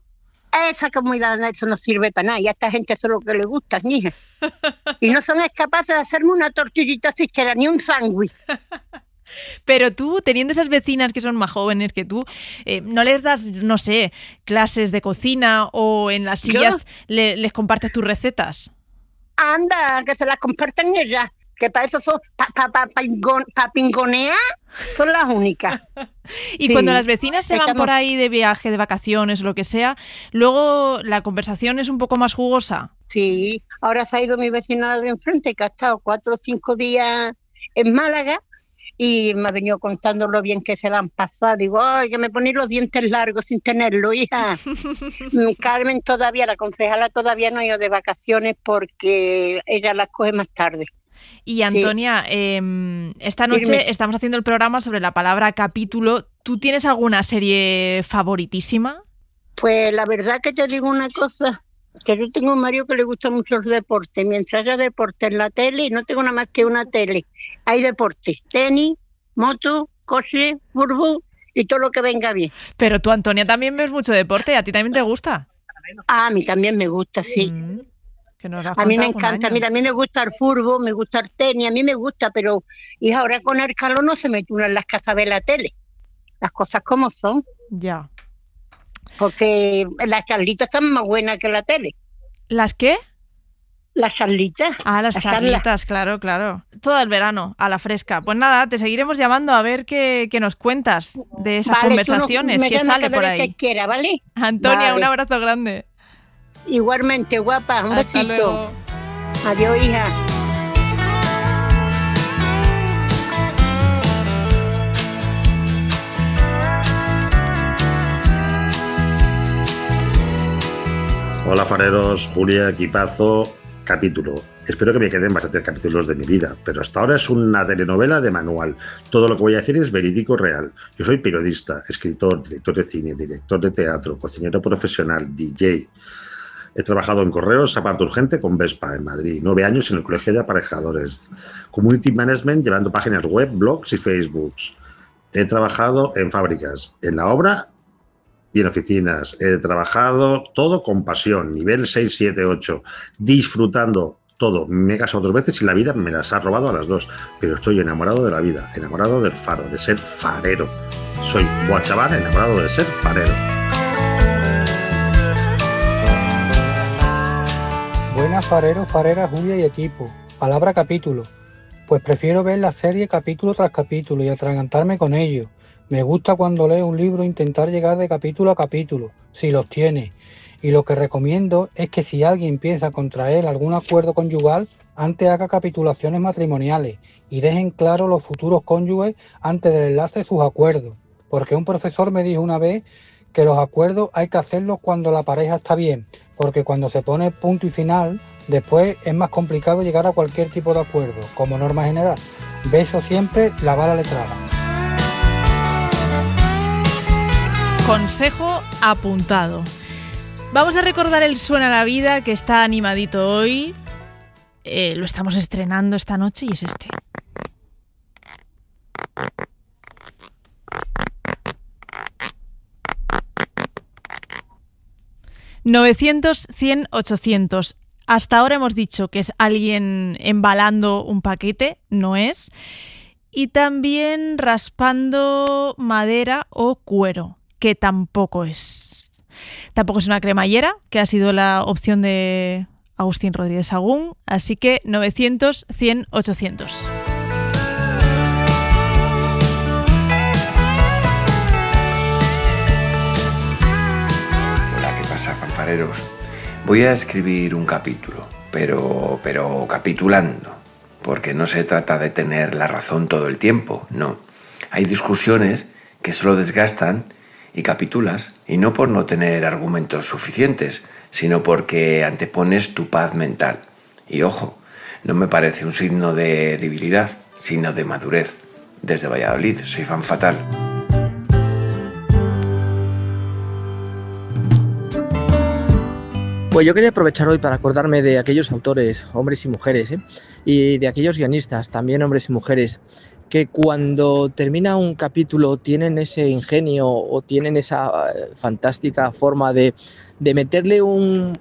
Esa comida, eso no sirve para nada, y a esta gente eso es lo que le gusta, hija. Y no son capaces de hacerme una tortillita siquiera, ni un sándwich. Pero tú, teniendo esas vecinas que son más jóvenes que tú, ¿no les das, no sé, clases de cocina o en las sillas les compartes tus recetas? Anda, que se las compartan ellas, que para eso son, para pingonear, son las únicas. Y Sí. cuando las vecinas se van Estamos- por ahí de viaje, de vacaciones o lo que sea, luego la conversación es un poco más jugosa. Sí, ahora se ha ido mi vecina de enfrente, que ha estado 4 o 5 días en Málaga, y me ha venido contando lo bien que se la han pasado. Digo, ay, que me ponéis los dientes largos sin tenerlo, hija. Carmen todavía, la concejala todavía no ha ido de vacaciones porque ella las coge más tarde. Y Antonia, esta noche Dime. estamos haciendo el programa sobre la palabra capítulo. ¿Tú tienes alguna serie favoritísima? Pues la verdad que te digo una cosa, que yo tengo un marido que le gusta mucho el deporte. Mientras haya deporte en la tele, no tengo nada más que una tele. Hay deporte, tenis, moto, coche, fútbol y todo lo que venga bien. Pero tú, Antonia, también ves mucho deporte. ¿A ti también te gusta? A mí también me gusta, sí. Que nos has A mí me contado algún encanta, año. mira, a mí me gusta el fútbol, me gusta el tenis, a mí me gusta, pero y ahora con el calor no se mete uno en las casas de la tele. Las cosas como son. Ya. Porque las charlitas están más buenas que la tele. ¿Las qué? Las charlitas. Ah, las charlitas, claro, claro. Todo el verano, a la fresca. Pues nada, te seguiremos llamando a ver qué nos cuentas de esas Vale, conversaciones, tú no, me qué llamas sale cada por vez ahí. que quiera, ¿vale? Antonia, Vale. un abrazo grande. Igualmente, guapa, un Hasta besito. luego. Adiós, hija. Hola fareros, Julia, equipazo, capítulo. Espero que me queden bastantes capítulos de mi vida, pero hasta ahora es una telenovela de manual. Todo lo que voy a decir es verídico real. Yo soy periodista, escritor, director de cine, director de teatro, cocinero profesional, DJ. He trabajado en correos a parte urgente con Vespa en Madrid, 9 años en el colegio de aparejadores, community management llevando páginas web, blogs y Facebooks. He trabajado en fábricas, en la obra y en oficinas. He trabajado todo con pasión, nivel 6, 7, 8, disfrutando todo. Me he casado 2 veces y la vida me las ha robado a las 2, pero estoy enamorado de la vida, enamorado del faro, de ser farero. Soy guachabán enamorado de ser farero. Buenas fareros, fareras, Julia y equipo. Palabra capítulo. Pues prefiero ver la serie capítulo tras capítulo y atragantarme con ello. Me gusta cuando leo un libro intentar llegar de capítulo a capítulo, si los tiene. Y lo que recomiendo es que si alguien piensa a contraer algún acuerdo conyugal, antes haga capitulaciones matrimoniales y dejen claro los futuros cónyuges antes del enlace de sus acuerdos. Porque un profesor me dijo una vez que los acuerdos hay que hacerlos cuando la pareja está bien, porque cuando se pone punto y final, después es más complicado llegar a cualquier tipo de acuerdo, como norma general. Beso siempre, la bala letrada. Consejo apuntado. Vamos a recordar el Suena la Vida, que está animadito hoy. Lo estamos estrenando esta noche y es este. ...900, 100, 800. Hasta ahora hemos dicho que es alguien embalando un paquete, no es. Y también raspando madera o cuero, que tampoco es. Tampoco es una cremallera, que ha sido la opción de Agustín Rodríguez Sagún, así que 900, 100, 800. Hola, ¿qué pasa, fanfareros? Voy a escribir un capítulo, pero capitulando, porque no se trata de tener la razón todo el tiempo, no. Hay discusiones que solo desgastan y capitulas, y no por no tener argumentos suficientes, sino porque antepones tu paz mental. Y ojo, no me parece un signo de debilidad, sino de madurez. Desde Valladolid, soy fan fatal. Pues yo quería aprovechar hoy para acordarme de aquellos autores, hombres y mujeres, y de aquellos guionistas, también hombres y mujeres, que cuando termina un capítulo tienen ese ingenio o tienen esa fantástica forma de meterle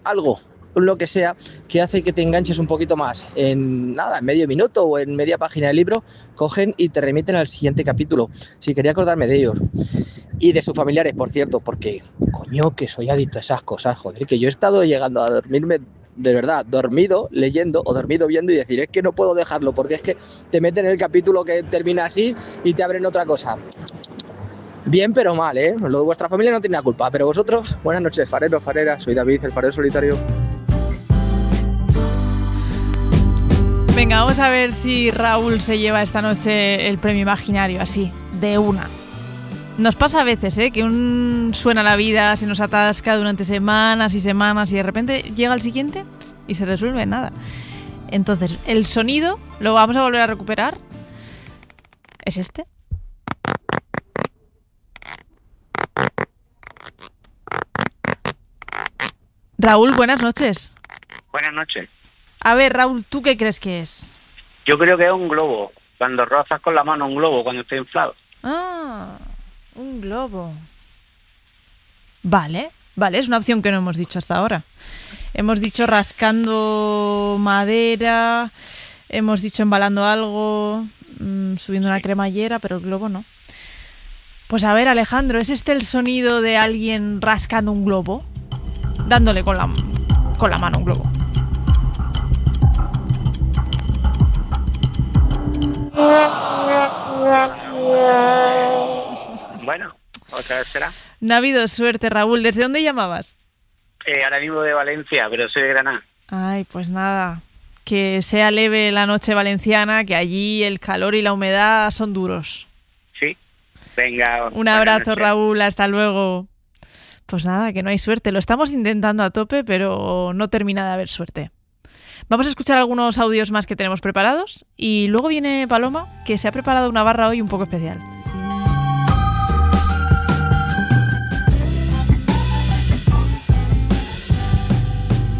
algo, lo que sea, que hace que te enganches un poquito más. En medio minuto o en media página del libro, cogen y te remiten al siguiente capítulo. Sí, quería acordarme de ellos. Y de sus familiares, por cierto, porque, coño, que soy adicto a esas cosas, joder, que yo he estado llegando a dormirme, de verdad, dormido leyendo o dormido viendo y decir, es que no puedo dejarlo, porque es que te meten en el capítulo que termina así y te abren otra cosa. Bien, pero mal, ¿eh? Lo de vuestra familia no tiene la culpa, pero vosotros, buenas noches, fareros, fareras, soy David, el farero solitario. Venga, vamos a ver si Raúl se lleva esta noche el premio imaginario, así, de una. Nos pasa a veces, que suena la vida, se nos atasca durante semanas y semanas y de repente llega el siguiente y se resuelve nada. Entonces, el sonido lo vamos a volver a recuperar. ¿Es este? Raúl, buenas noches. Buenas noches. A ver, Raúl, ¿tú qué crees que es? Yo creo que es un globo. Cuando rozas con la mano un globo, cuando está inflado. Ah, un globo. Vale, es una opción que no hemos dicho hasta ahora. Hemos dicho rascando madera, hemos dicho embalando algo, subiendo una cremallera, pero el globo no. Pues a ver, Alejandro, ¿es este el sonido de alguien rascando un globo? Dándole con la mano un globo. Bueno, otra vez será. No ha habido suerte, Raúl. ¿Desde dónde llamabas? Ahora mismo de Valencia, pero soy de Granada. Ay, pues nada. Que sea leve la noche valenciana, que allí el calor y la humedad son duros. Sí. Venga. Un abrazo, Raúl. Hasta luego. Pues nada, que no hay suerte. Lo estamos intentando a tope, pero no termina de haber suerte. Vamos a escuchar algunos audios más que tenemos preparados y luego viene Paloma, que se ha preparado una barra hoy un poco especial.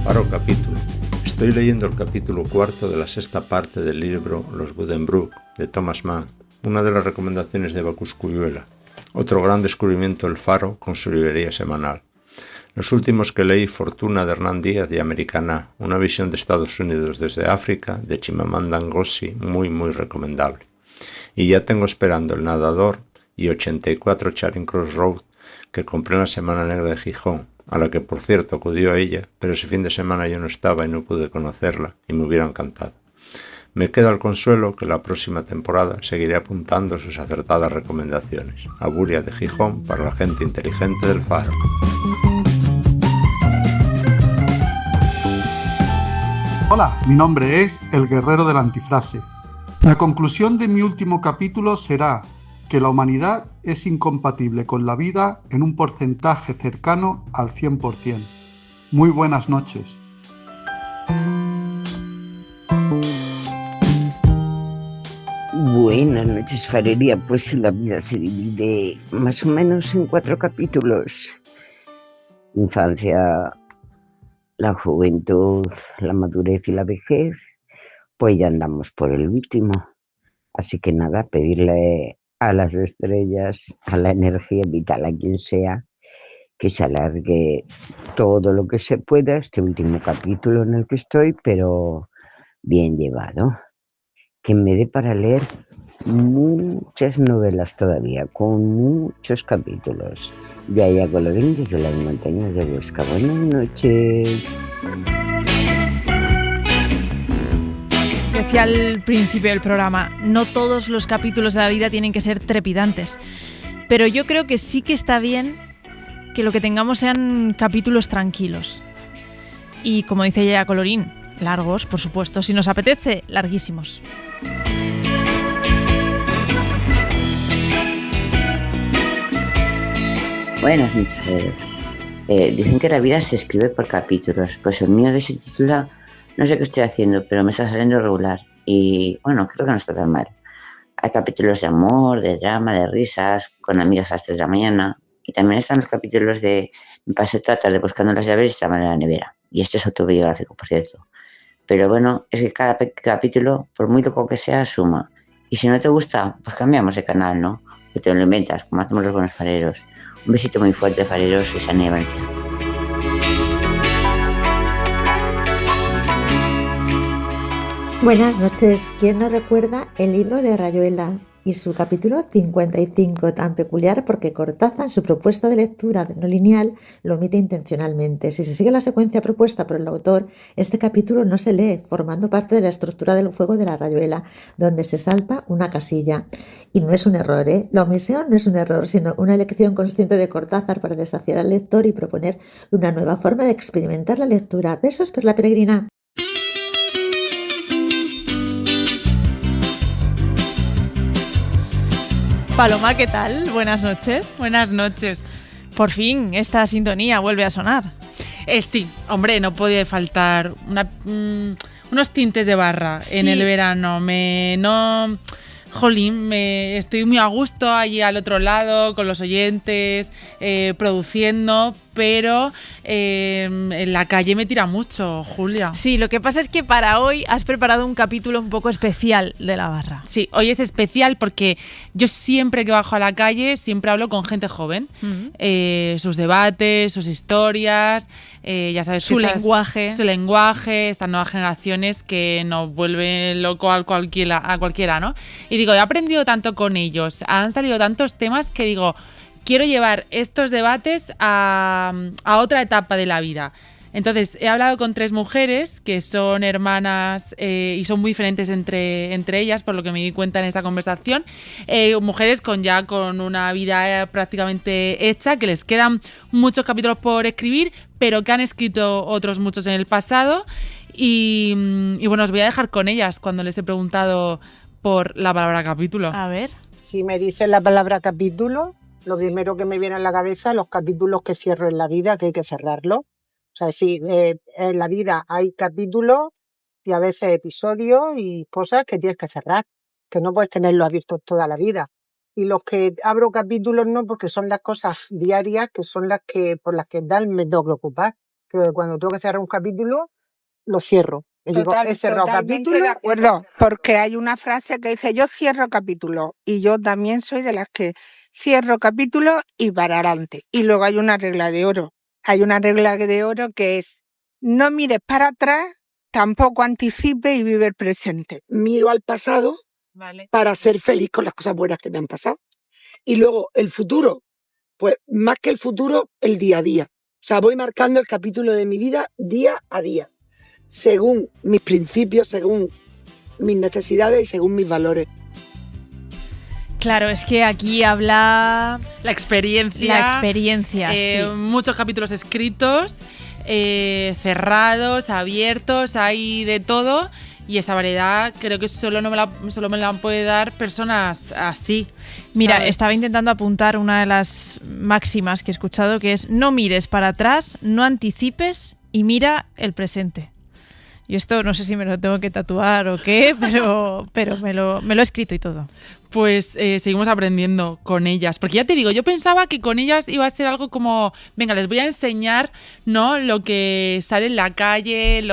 Paro capítulo. Estoy leyendo el capítulo 4 de la 6ª parte del libro Los Buddenbrook de Thomas Mann, una de las recomendaciones de Eva Cosculluela. Otro gran descubrimiento del Faro con su librería semanal. Los últimos que leí, Fortuna de Hernán Díaz y Americana, una visión de Estados Unidos desde África, de Chimamanda Ngozi, muy recomendable. Y ya tengo esperando El Nadador y 84 Charing Cross Road, que compré en la Semana Negra de Gijón, a la que por cierto acudió a ella, pero ese fin de semana yo no estaba y no pude conocerla, y me hubiera encantado. Me queda el consuelo que la próxima temporada seguiré apuntando sus acertadas recomendaciones. Aburia de Gijón para la gente inteligente del Faro. Hola, mi nombre es El Guerrero de la Antifrase. La conclusión de mi último capítulo será que la humanidad es incompatible con la vida en un porcentaje cercano al 100%. Muy buenas noches. Buenas noches, farería. Pues la vida se divide más o menos en 4 capítulos. Infancia, la juventud, la madurez y la vejez. Pues ya andamos por el último. Así que nada, pedirle a las estrellas, a la energía vital, a quien sea, que se alargue todo lo que se pueda este último capítulo en el que estoy, pero bien llevado. Que me dé para leer muchas novelas todavía, con muchos capítulos. Yaya Colorín desde las montañas de Huesca. Buenas noches. Decía al principio del programa, no todos los capítulos de la vida tienen que ser trepidantes, pero yo creo que sí que está bien que lo que tengamos sean capítulos tranquilos. Y como dice Yaya Colorín, largos, por supuesto, si nos apetece, larguísimos. Buenas noches. Dicen que la vida se escribe por capítulos. Pues el mío se titula No sé qué estoy haciendo, pero me está saliendo regular. Y bueno, creo que no está tan mal. Hay capítulos de amor, de drama, de risas, con amigas a las 3 de la mañana. Y también están los capítulos de me pasé toda tarde buscando las llaves y estaban en la nevera. Y esto es autobiográfico, por cierto. Pero bueno, es que cada capítulo, por muy loco que sea, suma. Y si no te gusta, pues cambiamos de canal, ¿no? Que te lo inventas, como hacemos los buenos fareros. Un besito muy fuerte, fareros, y Sani de Valencia. Buenas noches. ¿Quién no recuerda el libro de Rayuela y su capítulo 55, tan peculiar porque Cortázar en su propuesta de lectura no lineal lo omite intencionalmente? Si se sigue la secuencia propuesta por el autor, este capítulo no se lee, formando parte de la estructura del juego de la Rayuela, donde se salta una casilla. Y no es un error, ¿eh? La omisión no es un error, sino una elección consciente de Cortázar para desafiar al lector y proponer una nueva forma de experimentar la lectura. Besos por la peregrina. Paloma, ¿qué tal? Buenas noches. Buenas noches. Por fin, esta sintonía vuelve a sonar. Sí, hombre, no podía faltar unos tintes de barra en el verano. Estoy muy a gusto allí al otro lado, con los oyentes, produciendo, pero en la calle me tira mucho, Julia. Sí, lo que pasa es que para hoy has preparado un capítulo un poco especial de la barra. Sí, hoy es especial porque yo siempre que bajo a la calle siempre hablo con gente joven. Sus debates, sus historias, ya sabes, su lenguaje, estas nuevas generaciones que nos vuelven loco a cualquiera, ¿no? Y digo, he aprendido tanto con ellos, han salido tantos temas que digo, quiero llevar estos debates a otra etapa de la vida. Entonces, he hablado con 3 mujeres que son hermanas y son muy diferentes entre ellas, por lo que me di cuenta en esta conversación. Mujeres con una vida prácticamente hecha, que les quedan muchos capítulos por escribir, pero que han escrito otros muchos en el pasado. Y bueno, os voy a dejar con ellas cuando les he preguntado por la palabra capítulo. A ver. Si me dicen la palabra capítulo, lo primero que me viene a la cabeza, los capítulos que cierro en la vida, que hay que cerrarlos. O sea, es decir, en la vida hay capítulos y a veces episodios y cosas que tienes que cerrar, que no puedes tenerlos abiertos toda la vida. Y los que abro capítulos no, porque son las cosas diarias, que son las que por las que me tengo que ocupar. Pero cuando tengo que cerrar un capítulo, lo cierro. Y digo, he cerrado capítulo. De acuerdo, porque hay una frase que dice, yo cierro capítulo, y yo también soy de las que cierro capítulo y para adelante. Y luego hay una regla de oro. Hay una regla de oro que es, no mires para atrás, tampoco anticipes y vive el presente. Miro al pasado para ser feliz con las cosas buenas que me han pasado. Y luego el futuro, pues más que el futuro, el día a día. O sea, voy marcando el capítulo de mi vida día a día, según mis principios, según mis necesidades y según mis valores. Claro, es que aquí habla la experiencia, sí. Muchos capítulos escritos, cerrados, abiertos, hay de todo. Y esa variedad creo que solo me la puede dar personas así. Mira, ¿sabes? Estaba intentando apuntar una de las máximas que he escuchado, que es no mires para atrás, no anticipes y mira el presente. Y esto no sé si me lo tengo que tatuar o qué, pero me lo he escrito y todo. Pues seguimos aprendiendo con ellas. Porque ya te digo, yo pensaba que con ellas iba a ser algo como, venga, les voy a enseñar, ¿no? Lo que sale en la calle,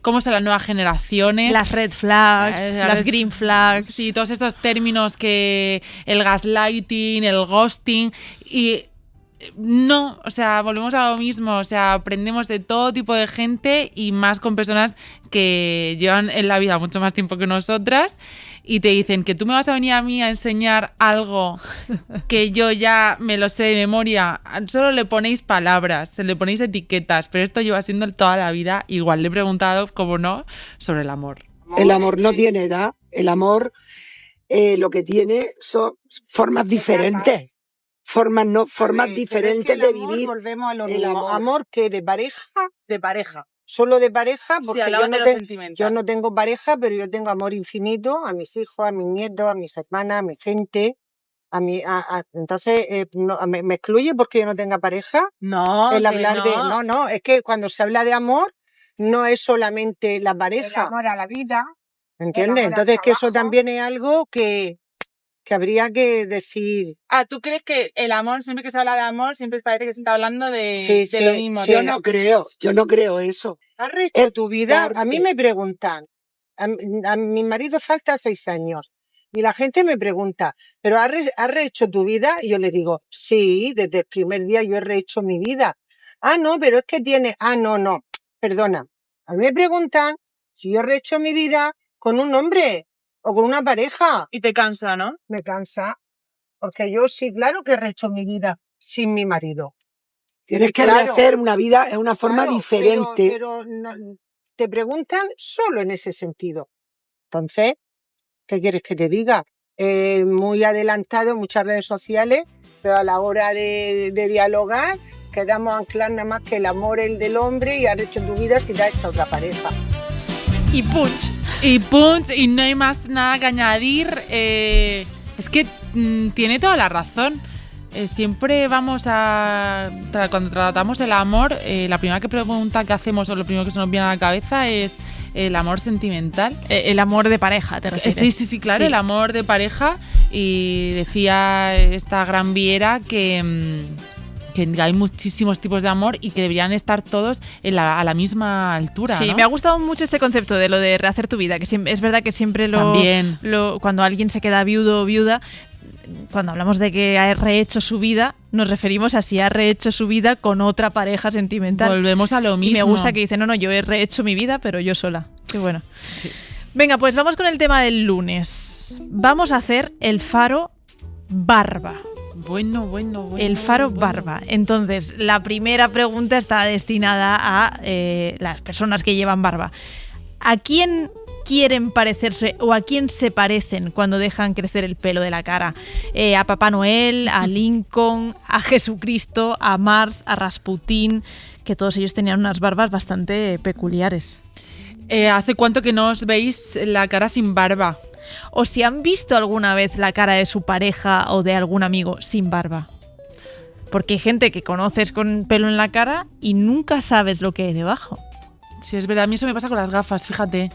cómo son las nuevas generaciones. Las red flags, las green flags. Sí, todos estos términos el gaslighting, el ghosting. Y No, o sea, volvemos a lo mismo, o sea, aprendemos de todo tipo de gente y más con personas que llevan en la vida mucho más tiempo que nosotras y te dicen que tú me vas a venir a mí a enseñar algo que yo ya me lo sé de memoria. Solo le ponéis palabras, le ponéis etiquetas, pero esto lleva siendo toda la vida. Igual le he preguntado, como no, sobre el amor. El amor no tiene edad, el amor lo que tiene son formas diferentes. Formas diferentes de vivir. Volvemos a lo el mismo. Amor que de pareja. De pareja. Solo de pareja, Sí, porque hablamos de lo sentimental. yo no tengo pareja, pero yo tengo amor infinito a mis hijos, a mis nietos, a mis hermanas, a mi gente. Entonces, ¿me excluye porque yo no tenga pareja? No, El que hablar no. no, es que cuando se habla de amor, no es solamente la pareja. El amor a la vida. ¿Entiendes? el amor al Entonces, que eso trabajo. también es algo que habría que decir. Ah, ¿tú crees que el amor, siempre que se habla de amor, siempre parece que se está hablando de lo mismo? Yo no creo eso. ¿Has rehecho tu vida? A mí me preguntan, a mi marido falta 6 años, y la gente me pregunta, ¿pero has rehecho tu vida? Y yo le digo, sí, desde el primer día yo he rehecho mi vida. Ah, no, pero es que no, perdona. A mí me preguntan si yo he rehecho mi vida con un hombre o con una pareja. Y te cansa, ¿no? Me cansa, porque yo sí, claro que he rehecho mi vida sin mi marido. Tienes que rehacer una vida en una forma diferente. Pero no, te preguntan solo en ese sentido. Entonces, ¿qué quieres que te diga? Muy adelantado en muchas redes sociales, pero a la hora de dialogar, quedamos anclados nada más que el amor el del hombre y has hecho tu vida si te has hecho otra pareja. Y punch. Y no hay más nada que añadir. Es que tiene toda la razón. Siempre vamos cuando tratamos el amor, la primera pregunta que hacemos o lo primero que se nos viene a la cabeza es el amor sentimental. El amor de pareja, ¿te refieres? Sí, claro, el amor de pareja. Y decía esta gran viera que hay muchísimos tipos de amor y que deberían estar todos a la misma altura. Sí, ¿no? me ha gustado mucho este concepto de lo de rehacer tu vida, que es verdad que siempre cuando alguien se queda viudo o viuda, cuando hablamos de que ha rehecho su vida, nos referimos a si ha rehecho su vida con otra pareja sentimental. Volvemos a lo mismo. Y me gusta que dice, no, yo he rehecho mi vida, pero yo sola. Qué bueno. Sí. Venga, pues vamos con el tema del lunes. Vamos a hacer el faro barba. Bueno. El faro barba. Entonces, la primera pregunta está destinada a las personas que llevan barba. ¿A quién quieren parecerse o a quién se parecen cuando dejan crecer el pelo de la cara? ¿A Papá Noel, a Lincoln, a Jesucristo, a Mars, a Rasputín? Que todos ellos tenían unas barbas bastante peculiares. ¿Hace cuánto que no os veis la cara sin barba? ¿O si han visto alguna vez la cara de su pareja o de algún amigo sin barba? Porque hay gente que conoces con pelo en la cara y nunca sabes lo que hay debajo. Sí, es verdad. A mí eso me pasa con las gafas, fíjate.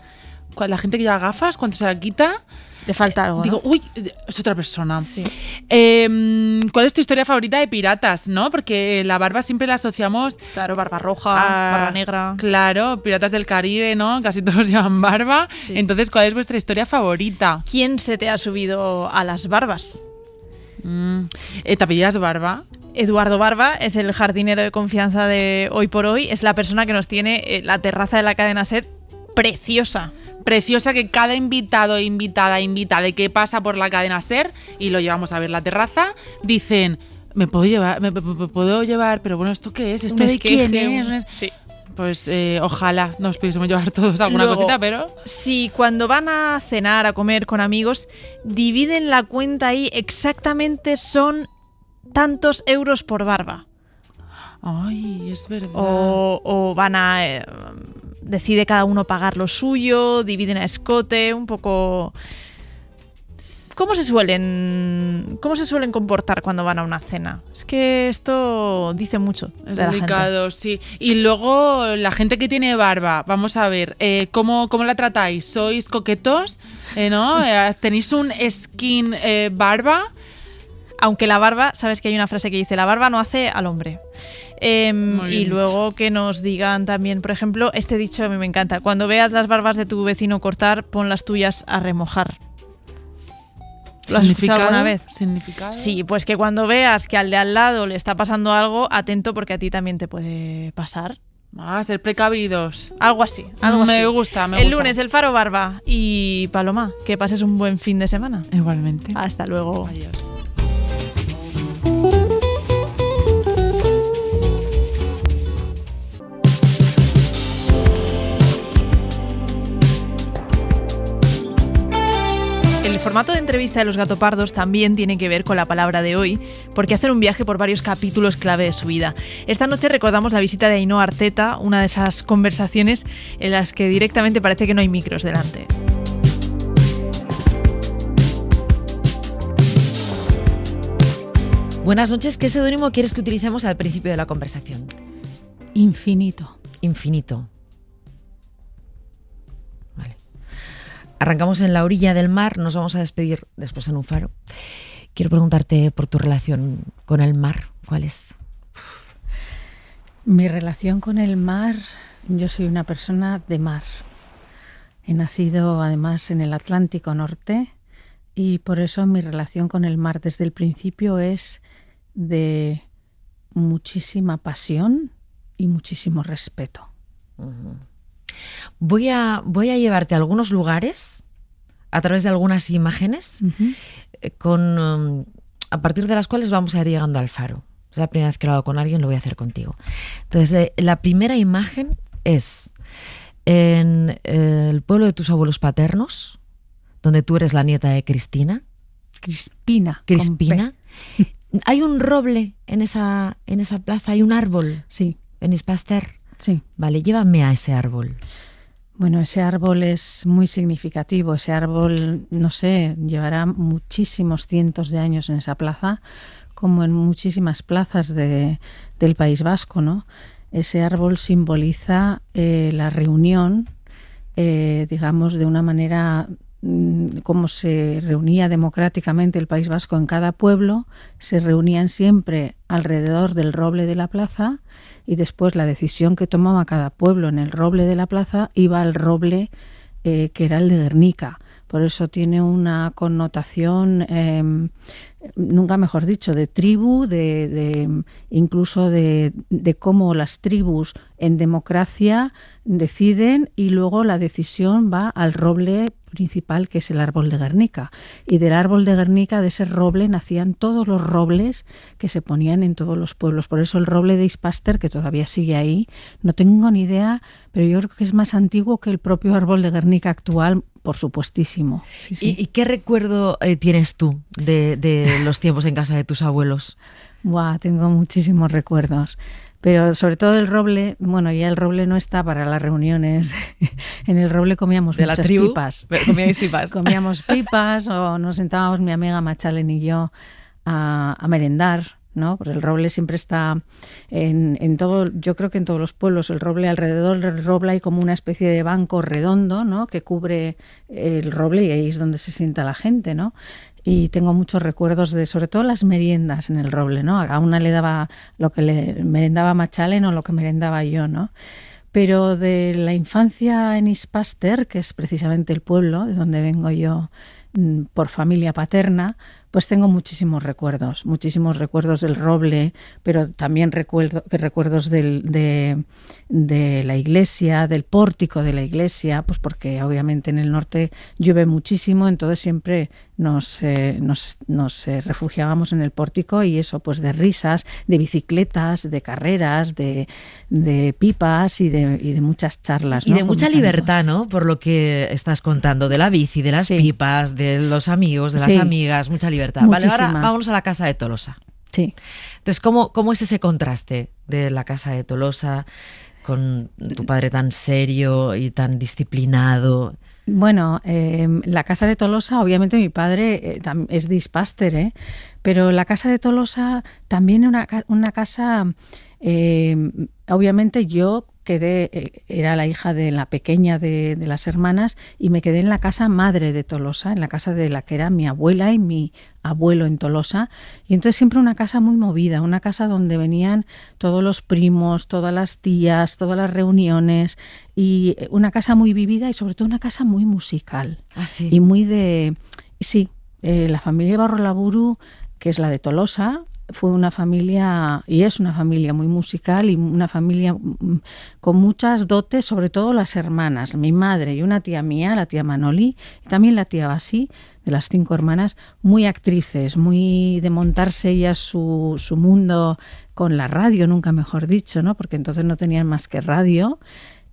La gente que lleva gafas, cuando se la quita, le falta algo, digo, ¿no? Uy, es otra persona. Sí. ¿Cuál es tu historia favorita de piratas, no? Porque la barba siempre la asociamos... Claro, barba roja, barba negra. Claro, Piratas del Caribe, ¿no? Casi todos llevan barba. Sí. Entonces, ¿cuál es vuestra historia favorita? ¿Quién se te ha subido a las barbas? ¿Te apellidas Barba? Eduardo Barba es el jardinero de confianza de Hoy por Hoy. Es la persona que nos tiene la terraza de la cadena SER preciosa. Preciosa, que cada invitado, invitada que pasa por la cadena SER y lo llevamos a ver la terraza, dicen, ¿me puedo llevar? Pero bueno, ¿esto qué es? ¿Esto de quién es? Sí. Pues ojalá nos pudiésemos llevar todos alguna cosita, pero... Si cuando van a cenar, a comer con amigos, dividen la cuenta ahí, exactamente son tantos euros por barba. Ay, es verdad. O van a... decide cada uno pagar lo suyo, dividen a escote, un poco... ¿Cómo se suelen comportar cuando van a una cena? Es que esto dice mucho de la delicado, gente. Sí. Y luego la gente que tiene barba, vamos a ver, ¿cómo la tratáis? ¿Sois coquetos? ¿No? ¿Tenéis un skin barba? Aunque la barba, sabes que hay una frase que dice, la barba no hace al hombre. Y luego que nos digan también, por ejemplo, este dicho a mí me encanta, cuando veas las barbas de tu vecino cortar, pon las tuyas a remojar. ¿Lo has escuchado alguna vez? ¿Significado? Sí, pues que cuando veas que al de al lado le está pasando algo, atento porque a ti también te puede pasar. Ser precavidos. Algo así. Me gusta. El lunes, el Faro Barba. Y Paloma, que pases un buen fin de semana. Igualmente. Hasta luego. Adiós. El formato de entrevista de Los Gatopardos también tiene que ver con la palabra de hoy, porque hacen un viaje por varios capítulos clave de su vida. Esta noche recordamos la visita de Ainhoa Arteta, una de esas conversaciones en las que directamente parece que no hay micros delante. Buenas noches. ¿Qué seudónimo quieres que utilicemos al principio de la conversación? Infinito. Infinito. Arrancamos en la orilla del mar, nos vamos a despedir después en un faro. Quiero preguntarte por tu relación con el mar. ¿Cuál es? Mi relación con el mar, yo soy una persona de mar. He nacido además en el Atlántico Norte y por eso mi relación con el mar desde el principio es de muchísima pasión y muchísimo respeto. Uh-huh. Voy a llevarte a algunos lugares a través de algunas imágenes a partir de las cuales vamos a ir llegando al faro. Es la primera vez que lo hago con alguien, lo voy a hacer contigo. Entonces, la primera imagen es en el pueblo de tus abuelos paternos, donde tú eres la nieta de Crispina. Crispina. Hay un roble en esa plaza, hay un árbol. Sí. En Ispaster. Sí. Vale, llévame a ese árbol. Bueno, ese árbol es muy significativo. Ese árbol, no sé, llevará muchísimos cientos de años en esa plaza, como en muchísimas plazas del País Vasco, ¿no? Ese árbol simboliza la reunión, digamos, de una manera como se reunía democráticamente el País Vasco en cada pueblo, se reunían siempre alrededor del roble de la plaza y después la decisión que tomaba cada pueblo en el roble de la plaza iba al roble que era el de Guernica. Por eso tiene una connotación, nunca mejor dicho, de tribu, incluso de cómo las tribus en democracia deciden y luego la decisión va al roble principal, que es el árbol de Guernica. Y del árbol de Guernica, de ese roble, nacían todos los robles que se ponían en todos los pueblos. Por eso el roble de Ispaster, que todavía sigue ahí, no tengo ni idea, pero yo creo que es más antiguo que el propio árbol de Guernica actual, por supuestísimo. Sí, sí. ¿Y qué recuerdo tienes tú de los tiempos en casa de tus abuelos? Buah, tengo muchísimos recuerdos. Pero sobre todo el roble, bueno, ya el roble no está para las reuniones. En el roble comíamos muchas pipas. ¿Comíais pipas? Comíamos pipas o nos sentábamos mi amiga Machalen y yo a merendar, ¿no? Pues el roble siempre está en todo, yo creo que en todos los pueblos, el roble, alrededor del roble hay como una especie de banco redondo, ¿no? Que cubre el roble y ahí es donde se sienta la gente, ¿no? Y tengo muchos recuerdos de, sobre todo, las meriendas en el roble, ¿no? A una le daba lo que le merendaba Machalen o lo que merendaba yo, ¿no? Pero de la infancia en Ispaster, que es precisamente el pueblo de donde vengo yo por familia paterna, pues tengo muchísimos recuerdos del roble, pero también recuerdos de la iglesia, del pórtico de la iglesia, pues porque obviamente en el norte llueve muchísimo, entonces siempre nos refugiábamos en el pórtico y eso, pues de risas, de bicicletas, de carreras, de pipas y de muchas charlas, ¿no? Y de mucha libertad, ¿no? Por lo que estás contando, de la bici, de las pipas, de los amigos, de las amigas, mucha libertad. Muchísima. Vale, ahora vámonos a la casa de Tolosa. Sí. Entonces, ¿cómo es ese contraste de la casa de Tolosa con tu padre tan serio y tan disciplinado? Bueno, la casa de Tolosa, obviamente mi padre es de Ispaster, pero la casa de Tolosa también es una casa, obviamente yo era la hija de la pequeña de las hermanas y me quedé en la casa madre de Tolosa, en la casa de la que era mi abuela y mi abuelo en Tolosa, y entonces siempre una casa muy movida, una casa donde venían todos los primos, todas las tías, todas las reuniones, y una casa muy vivida y sobre todo una casa muy musical. ¿Ah, sí? Y muy de... Sí, La familia Barrolaburu, que es la de Tolosa, fue una familia, y es una familia muy musical y una familia con muchas dotes, sobre todo las hermanas, mi madre y una tía mía, la tía Manoli, y también la tía Basi, de las 5 hermanas, muy actrices, muy de montarse ellas su mundo con la radio, nunca mejor dicho, ¿no? Porque entonces no tenían más que radio.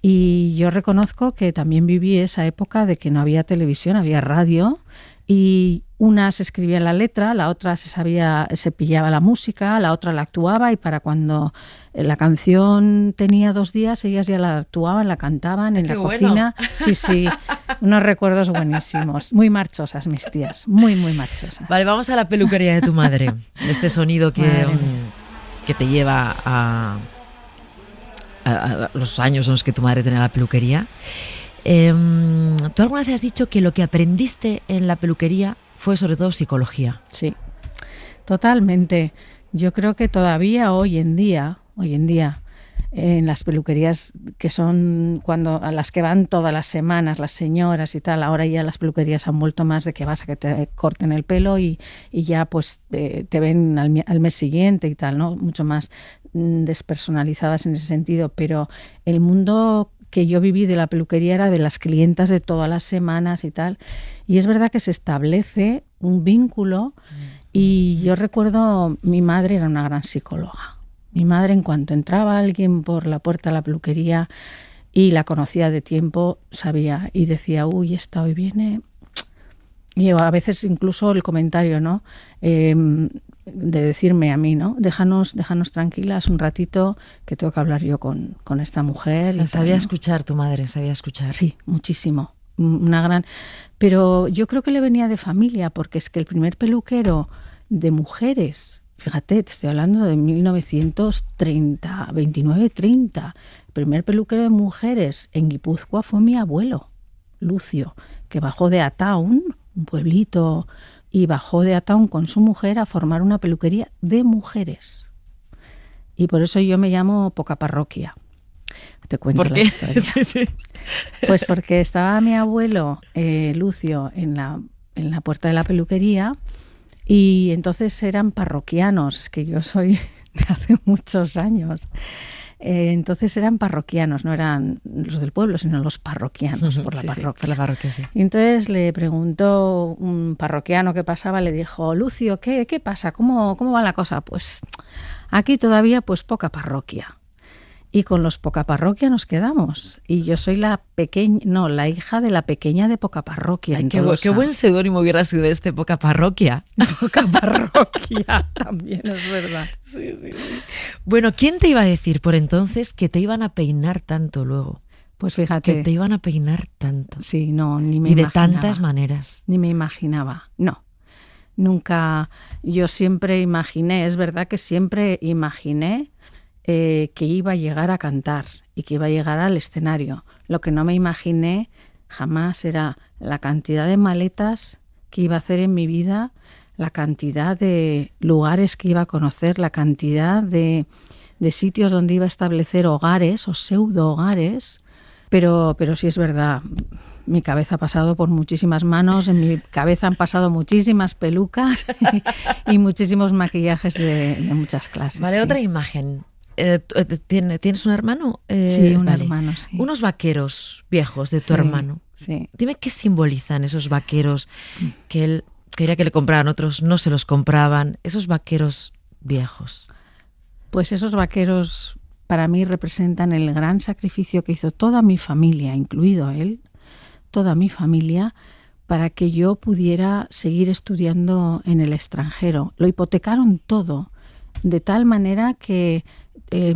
Y yo reconozco que también viví esa época de que no había televisión, había radio, y una se escribía la letra, la otra se pillaba la música, la otra la actuaba, y para cuando la canción tenía 2 días, ellas ya la actuaban, la cantaban en la cocina. Sí, sí, unos recuerdos buenísimos. Muy marchosas mis tías, muy, muy marchosas. Vale, vamos a la peluquería de tu madre. Este sonido que te lleva a los años en los que tu madre tenía la peluquería. Tú alguna vez has dicho que lo que aprendiste en la peluquería fue sobre todo psicología. Sí, totalmente. Yo creo que todavía hoy en día, en las peluquerías que son a las que van todas las semanas las señoras y tal, ahora ya las peluquerías han vuelto más de que vas a que te corten el pelo y ya pues te ven al mes siguiente y tal, ¿no? Mucho más despersonalizadas en ese sentido, pero el mundo que yo viví de la peluquería era de las clientas de todas las semanas y tal, y es verdad que se establece un vínculo. Y yo recuerdo, mi madre era una gran psicóloga. Mi madre, en cuanto entraba alguien por la puerta de la peluquería y la conocía de tiempo, sabía y decía, uy, esta hoy viene. Y a veces incluso el comentario, ¿no? De decirme a mí, ¿no? Déjanos tranquilas un ratito, que tengo que hablar yo con esta mujer. Sí, sabía escuchar tu madre, sabía escuchar. Sí, muchísimo. Una gran... Pero yo creo que le venía de familia, porque es que el primer peluquero de mujeres, fíjate, te estoy hablando de 1930, 29-30, el primer peluquero de mujeres en Guipúzcoa fue mi abuelo, Lucio, que bajó de Ataun, un pueblito, y bajó de Ataun con su mujer a formar una peluquería de mujeres. Y por eso yo me llamo Poca Parroquia. Te cuento la historia. Pues porque estaba mi abuelo, Lucio, en la puerta de la peluquería, y entonces eran parroquianos, es que yo soy de hace muchos años. Entonces eran parroquianos, no eran los del pueblo, sino los parroquianos, por la parroquia. Sí, por la parroquia, sí. Y entonces le preguntó un parroquiano que pasaba, le dijo, Lucio, ¿qué pasa? ¿Cómo va la cosa? Pues aquí todavía pues poca parroquia. Y con los Poca Parroquia nos quedamos. Y yo soy la hija de la pequeña de Poca Parroquia. Ay, qué buen seudónimo hubiera sido este, Poca Parroquia. Poca Parroquia, también es verdad. Sí. Bueno, ¿quién te iba a decir por entonces que te iban a peinar tanto luego? Pues fíjate. Que te iban a peinar tanto. Sí, no, ni me imaginaba. Y de tantas maneras. Ni me imaginaba, no. Nunca, yo siempre imaginé, es verdad que siempre imaginé que iba a llegar a cantar y que iba a llegar al escenario. Lo que no me imaginé jamás era la cantidad de maletas que iba a hacer en mi vida, la cantidad de lugares que iba a conocer, la cantidad de sitios donde iba a establecer hogares o pseudo hogares. Pero sí es verdad, mi cabeza ha pasado por muchísimas manos, en mi cabeza han pasado muchísimas pelucas y muchísimos maquillajes de muchas clases. Vale, sí. Otra imagen. ¿Tienes un hermano? Sí, un hermano, sí. Unos vaqueros viejos de tu hermano. Sí. Dime qué simbolizan esos vaqueros que él quería que le compraran, otros no se los compraban. Esos vaqueros viejos. Pues esos vaqueros para mí representan el gran sacrificio que hizo toda mi familia, incluido él, toda mi familia, para que yo pudiera seguir estudiando en el extranjero. Lo hipotecaron todo, de tal manera que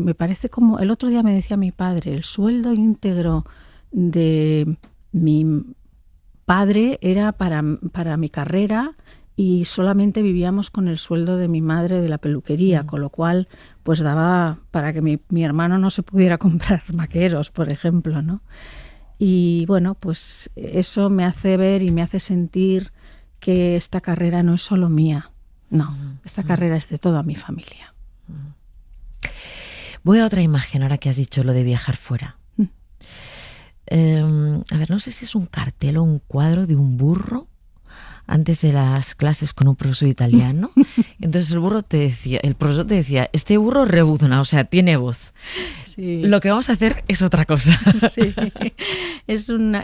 me parece como, el otro día me decía mi padre, el sueldo íntegro de mi padre era para mi carrera y solamente vivíamos con el sueldo de mi madre de la peluquería, con lo cual pues daba para que mi hermano no se pudiera comprar vaqueros, por ejemplo, ¿no? Y bueno, pues eso me hace ver y me hace sentir que esta carrera no es solo mía, no, esta carrera es de toda mi familia. Voy a otra imagen ahora que has dicho lo de viajar fuera. A ver, no sé si es un cartel o un cuadro de un burro antes de las clases con un profesor italiano. Entonces el profesor te decía, este burro rebuzna, o sea, tiene voz. Sí. Lo que vamos a hacer es otra cosa. Sí.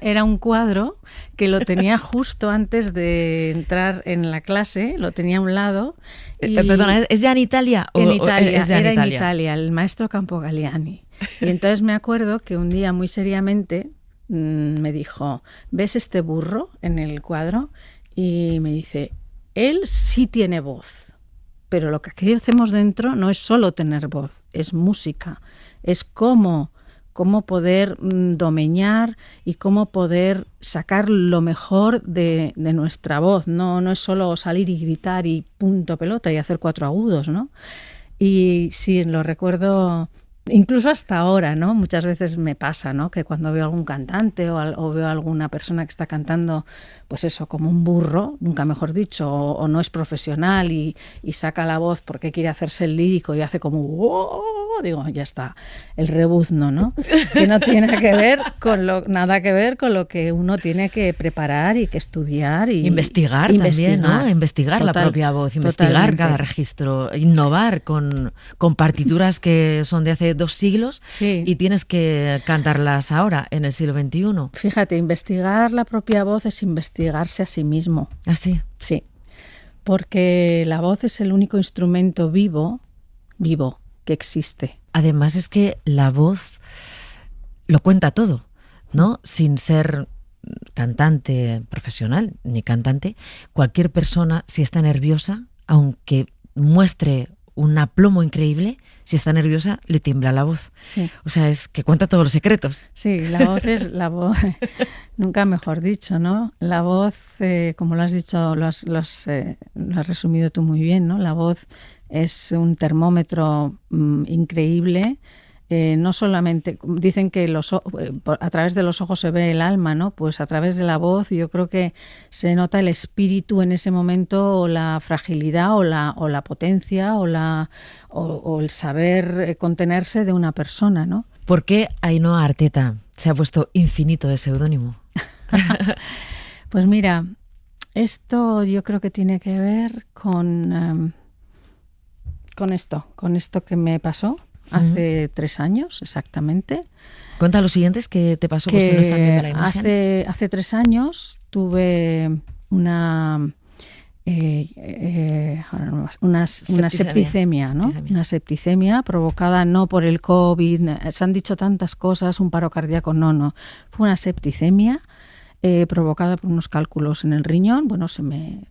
Era un cuadro que lo tenía justo antes de entrar en la clase, lo tenía a un lado. Y Perdona, ¿es ya en Italia? En Italia, era en Italia, el maestro Campogalliani. Y entonces me acuerdo que un día muy seriamente me dijo, ¿ves este burro en el cuadro? Y me dice, él sí tiene voz, pero lo que aquí hacemos dentro no es solo tener voz, es música, es cómo poder domeñar y cómo poder sacar lo mejor de nuestra voz. No es solo salir y gritar y punto pelota y hacer 4 agudos, ¿no? Y sí, lo recuerdo. Incluso hasta ahora, ¿no? Muchas veces me pasa, ¿no? Que cuando veo algún cantante o veo a alguna persona que está cantando, pues eso, como un burro, nunca mejor dicho, o no es profesional y saca la voz porque quiere hacerse el lírico y hace como digo, ya está, el rebuzno, ¿no? Que no tiene nada que ver con lo que uno tiene que preparar y que estudiar y investigar también, ¿no? Investigar la propia voz, investigar totalmente. Cada registro, innovar con partituras que son de hace 2 siglos y tienes que cantarlas ahora, en el siglo XXI. Fíjate, investigar la propia voz es investigarse a sí mismo. ¿Ah, sí? Sí, porque la voz es el único instrumento vivo que existe. Además es que la voz lo cuenta todo, ¿no? Sin ser cantante profesional ni cantante, cualquier persona, si está nerviosa, aunque muestre un aplomo increíble, si está nerviosa le tiembla la voz. Sí. O sea, es que cuenta todos los secretos. Sí, la voz es la voz, nunca mejor dicho, ¿no? La voz, como lo has dicho, lo has resumido tú muy bien, ¿no? La voz es un termómetro increíble. No solamente, dicen que a través de los ojos se ve el alma, ¿no? Pues a través de la voz yo creo que se nota el espíritu en ese momento, o la fragilidad, o la potencia, o el saber contenerse de una persona, ¿no? ¿Por qué Ainhoa Arteta se ha puesto Infinito de seudónimo? Pues mira, esto yo creo que tiene que ver con esto que me pasó hace 3 años exactamente. Cuenta los siguientes que te pasó, pues si no están viendo la imagen. Hace 3 años tuve una septicemia, ¿no? Una septicemia provocada no por el COVID. Se han dicho tantas cosas, un paro cardíaco, no. Fue una septicemia provocada por unos cálculos en el riñón. Bueno, se me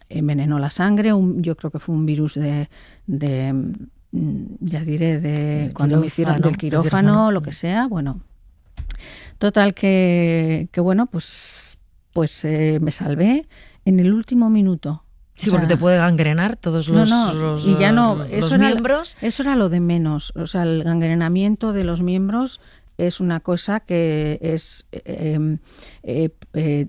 envenenó la sangre. Yo creo que fue un virus cuando me hicieron del quirófano, lo que sea. Bueno, total que bueno, pues me salvé en el último minuto. Sí, porque te puede gangrenar todos los miembros. Eso era lo de menos. O sea, el gangrenamiento de los miembros es una cosa que es,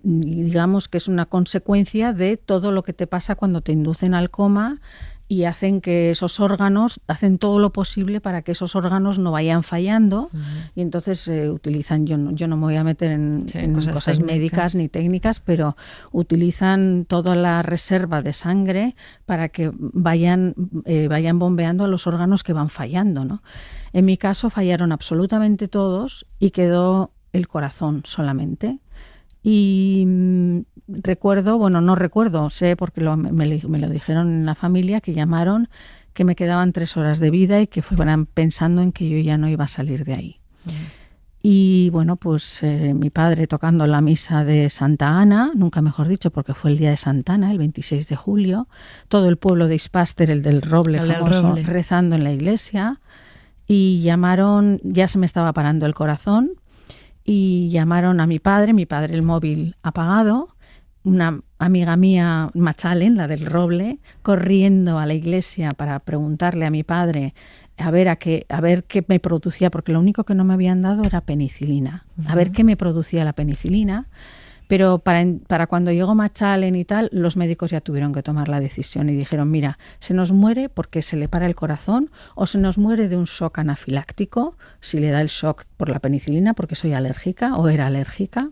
digamos que es una consecuencia de todo lo que te pasa cuando te inducen al coma y hacen que esos órganos, hacen todo lo posible para que esos órganos no vayan fallando. Y entonces utilizan, yo no me voy a meter en cosas médicas ni técnicas, pero utilizan toda la reserva de sangre para que vayan bombeando a los órganos que van fallando, ¿no? En mi caso fallaron absolutamente todos y quedó el corazón solamente. Y sé porque me lo dijeron en la familia, que llamaron, que me quedaban 3 horas de vida y que fueran pensando en que yo ya no iba a salir de ahí. Y bueno, pues mi padre tocando la misa de Santa Ana, nunca mejor dicho, porque fue el día de Santa Ana, el 26 de julio, todo el pueblo de Ispaster, el del Roble famoso, rezando en la iglesia, y llamaron, ya se me estaba parando el corazón, y llamaron a mi padre el móvil apagado, una amiga mía, Machalen, la del Roble, corriendo a la iglesia para preguntarle a mi padre a ver qué me producía, porque lo único que no me habían dado era penicilina, a ver qué me producía la penicilina. Pero para cuando llegó Machalen y tal, los médicos ya tuvieron que tomar la decisión y dijeron, mira, se nos muere porque se le para el corazón o se nos muere de un shock anafiláctico, si le da el shock por la penicilina porque soy alérgica o era alérgica.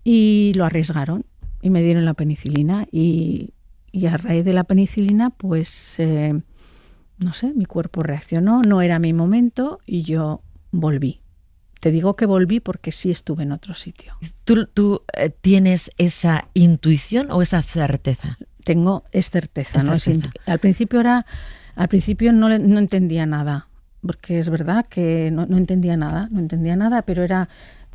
Y lo arriesgaron. y me dieron la penicilina y a raíz de la penicilina pues no sé, mi cuerpo reaccionó, no era mi momento y yo volví. Te digo que volví porque sí estuve en otro sitio. ¿Tú tienes esa intuición o esa certeza? Es certeza, ¿no? Al principio no entendía nada, porque es verdad que no entendía nada, pero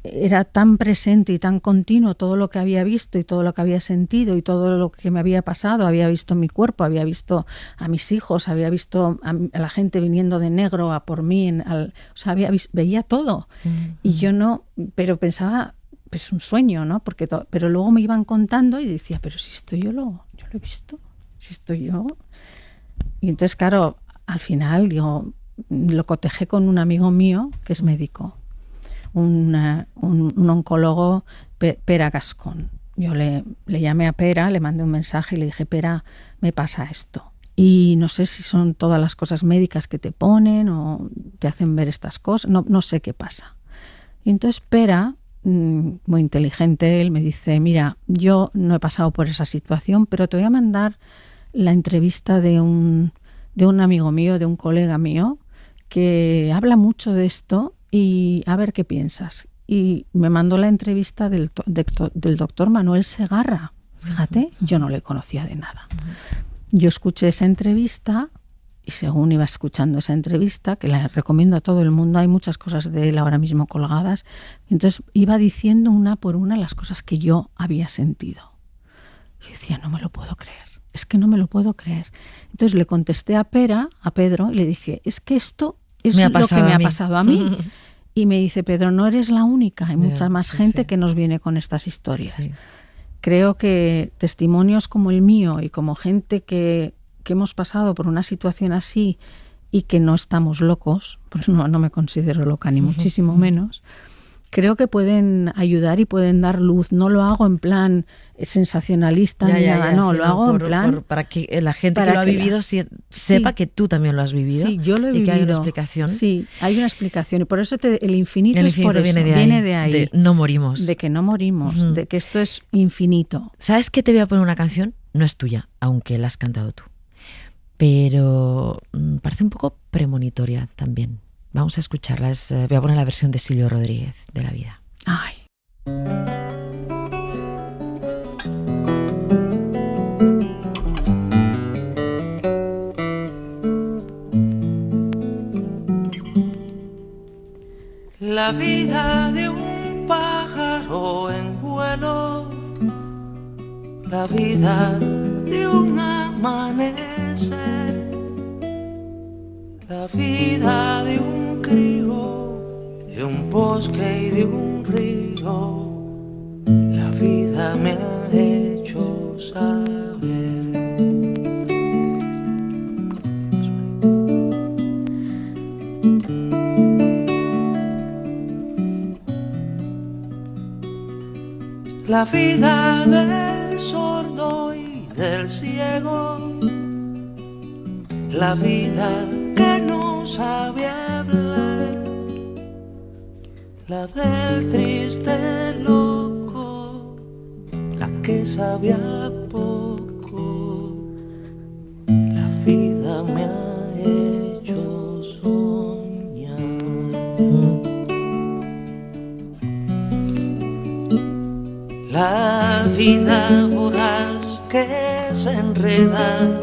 era tan presente y tan continuo todo lo que había visto y todo lo que había sentido y todo lo que me había pasado. Había visto mi cuerpo, había visto a mis hijos, había visto a la gente viniendo de negro a por mí, veía todo. Y yo no, pero pensaba, pues un sueño, ¿no? Pero luego me iban contando y decía, pero si esto yo lo he visto, si esto yo... Y entonces, claro, al final lo cotejé con un amigo mío que es médico, un oncólogo, Pera Gascón. Yo le llamé a Pera, le mandé un mensaje y le dije, Pera, me pasa esto. Y no sé si son todas las cosas médicas que te ponen o te hacen ver estas cosas, no sé qué pasa. Y entonces Pera, muy inteligente, él me dice, mira, yo no he pasado por esa situación, pero te voy a mandar la entrevista de un amigo mío, de un colega mío, que habla mucho de esto y a ver qué piensas. Y me mandó la entrevista del doctor Manuel Segarra. Fíjate, yo no le conocía de nada. Yo escuché esa entrevista y según iba escuchando esa entrevista, que la recomiendo a todo el mundo, hay muchas cosas de él ahora mismo colgadas, entonces iba diciendo una por una las cosas que yo había sentido. Yo decía, no me lo puedo creer. Es que no me lo puedo creer. Entonces le contesté a Pedro, y le dije, es que esto es lo que me ha pasado a mí. Y me dice, Pedro, no eres la única, hay mucha más gente que nos viene con estas historias. Sí. Creo que testimonios como el mío y como gente que hemos pasado por una situación así y que no estamos locos, pues no me considero loca ni muchísimo menos, creo que pueden ayudar y pueden dar luz. No lo hago en plan sensacionalista ni nada, no, lo hago en plan... para que la gente que lo ha vivido sepa que tú también lo has vivido. Sí, yo lo he vivido. Y que hay una explicación. Sí, hay una explicación. Y por eso el infinito es por eso, viene de ahí. De no morimos. De que no morimos, de que esto es infinito. ¿Sabes qué? Te voy a poner una canción, no es tuya, aunque la has cantado tú. Pero parece un poco premonitoria también. Vamos a escucharla. Voy a poner la versión de Silvio Rodríguez, de La vida. Ay. La vida de un pájaro en vuelo, la vida de un amanecer, la vida de un crío, de un bosque y de un río, la vida me ha hecho saber. La vida del sordo y del ciego, la vida que no sabe hablar, la del triste loco, la que sabía poco, la vida me ha hecho soñar. La vida voraz que se enreda,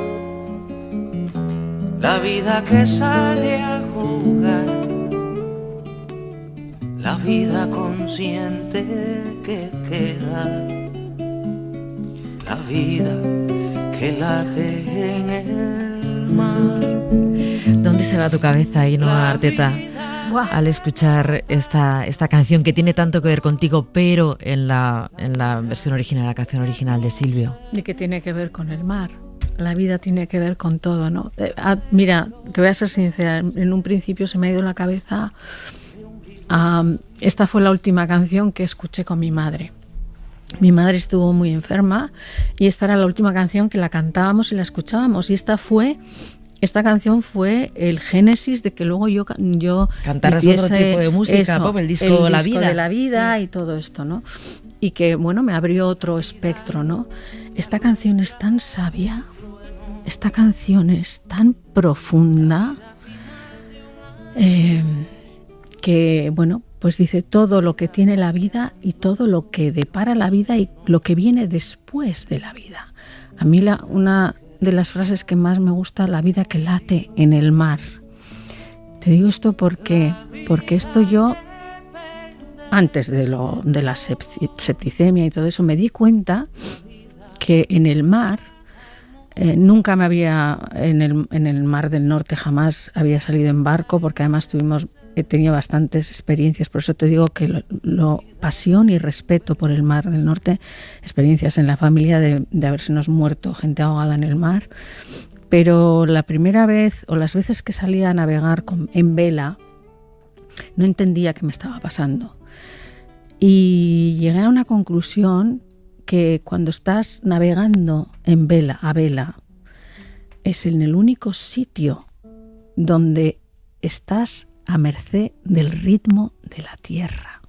la vida que sale a jugar, la vida consciente que queda, la vida que late en el mar. ¿Dónde se va tu cabeza, Ainhoa Arteta, al escuchar esta canción que tiene tanto que ver contigo, pero en la versión original, la canción original de Silvio? ¿Y qué tiene que ver con el mar? La vida tiene que ver con todo, ¿no? Mira, te voy a ser sincera, en un principio se me ha ido la cabeza. Esta fue la última canción que escuché con mi madre. Mi madre estuvo muy enferma y esta era la última canción que la cantábamos y la escuchábamos. Y esta fue esta canción fue el génesis de que luego yo cantaras otro tipo de música, pop, el disco de la vida, sí. Y todo esto, ¿no? Y que, bueno, me abrió otro espectro, ¿no? Esta canción es tan sabia, esta canción es tan profunda, que, bueno, pues dice todo lo que tiene la vida y todo lo que depara la vida y lo que viene después de la vida. A mí una de las frases que más me gusta, la vida que late en el mar. Te digo esto porque esto yo, antes de la septicemia y todo eso, me di cuenta que en el mar, nunca me había, en el Mar del Norte jamás había salido en barco, porque además he tenido bastantes experiencias, por eso te digo que pasión y respeto por el Mar del Norte, experiencias en la familia de habersenos muerto gente ahogada en el mar, pero la primera vez o las veces que salía a navegar en vela, no entendía qué me estaba pasando. Y llegué a una conclusión que cuando estás navegando en vela, a vela, es en el único sitio donde estás a merced del ritmo de la tierra,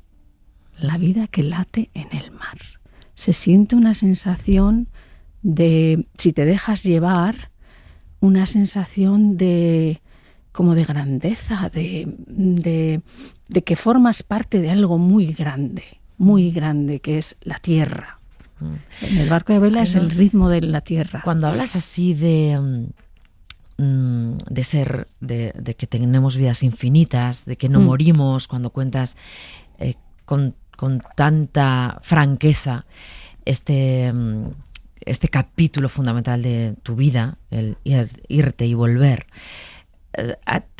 la vida que late en el mar. Se siente una sensación de, si te dejas llevar, una sensación como de grandeza, de que formas parte de algo muy grande, que es la tierra. En el barco de vela es el ritmo de la tierra. Cuando hablas así de que tenemos vidas infinitas, de que no morimos, cuando cuentas con tanta franqueza este capítulo fundamental de tu vida, el irte y volver,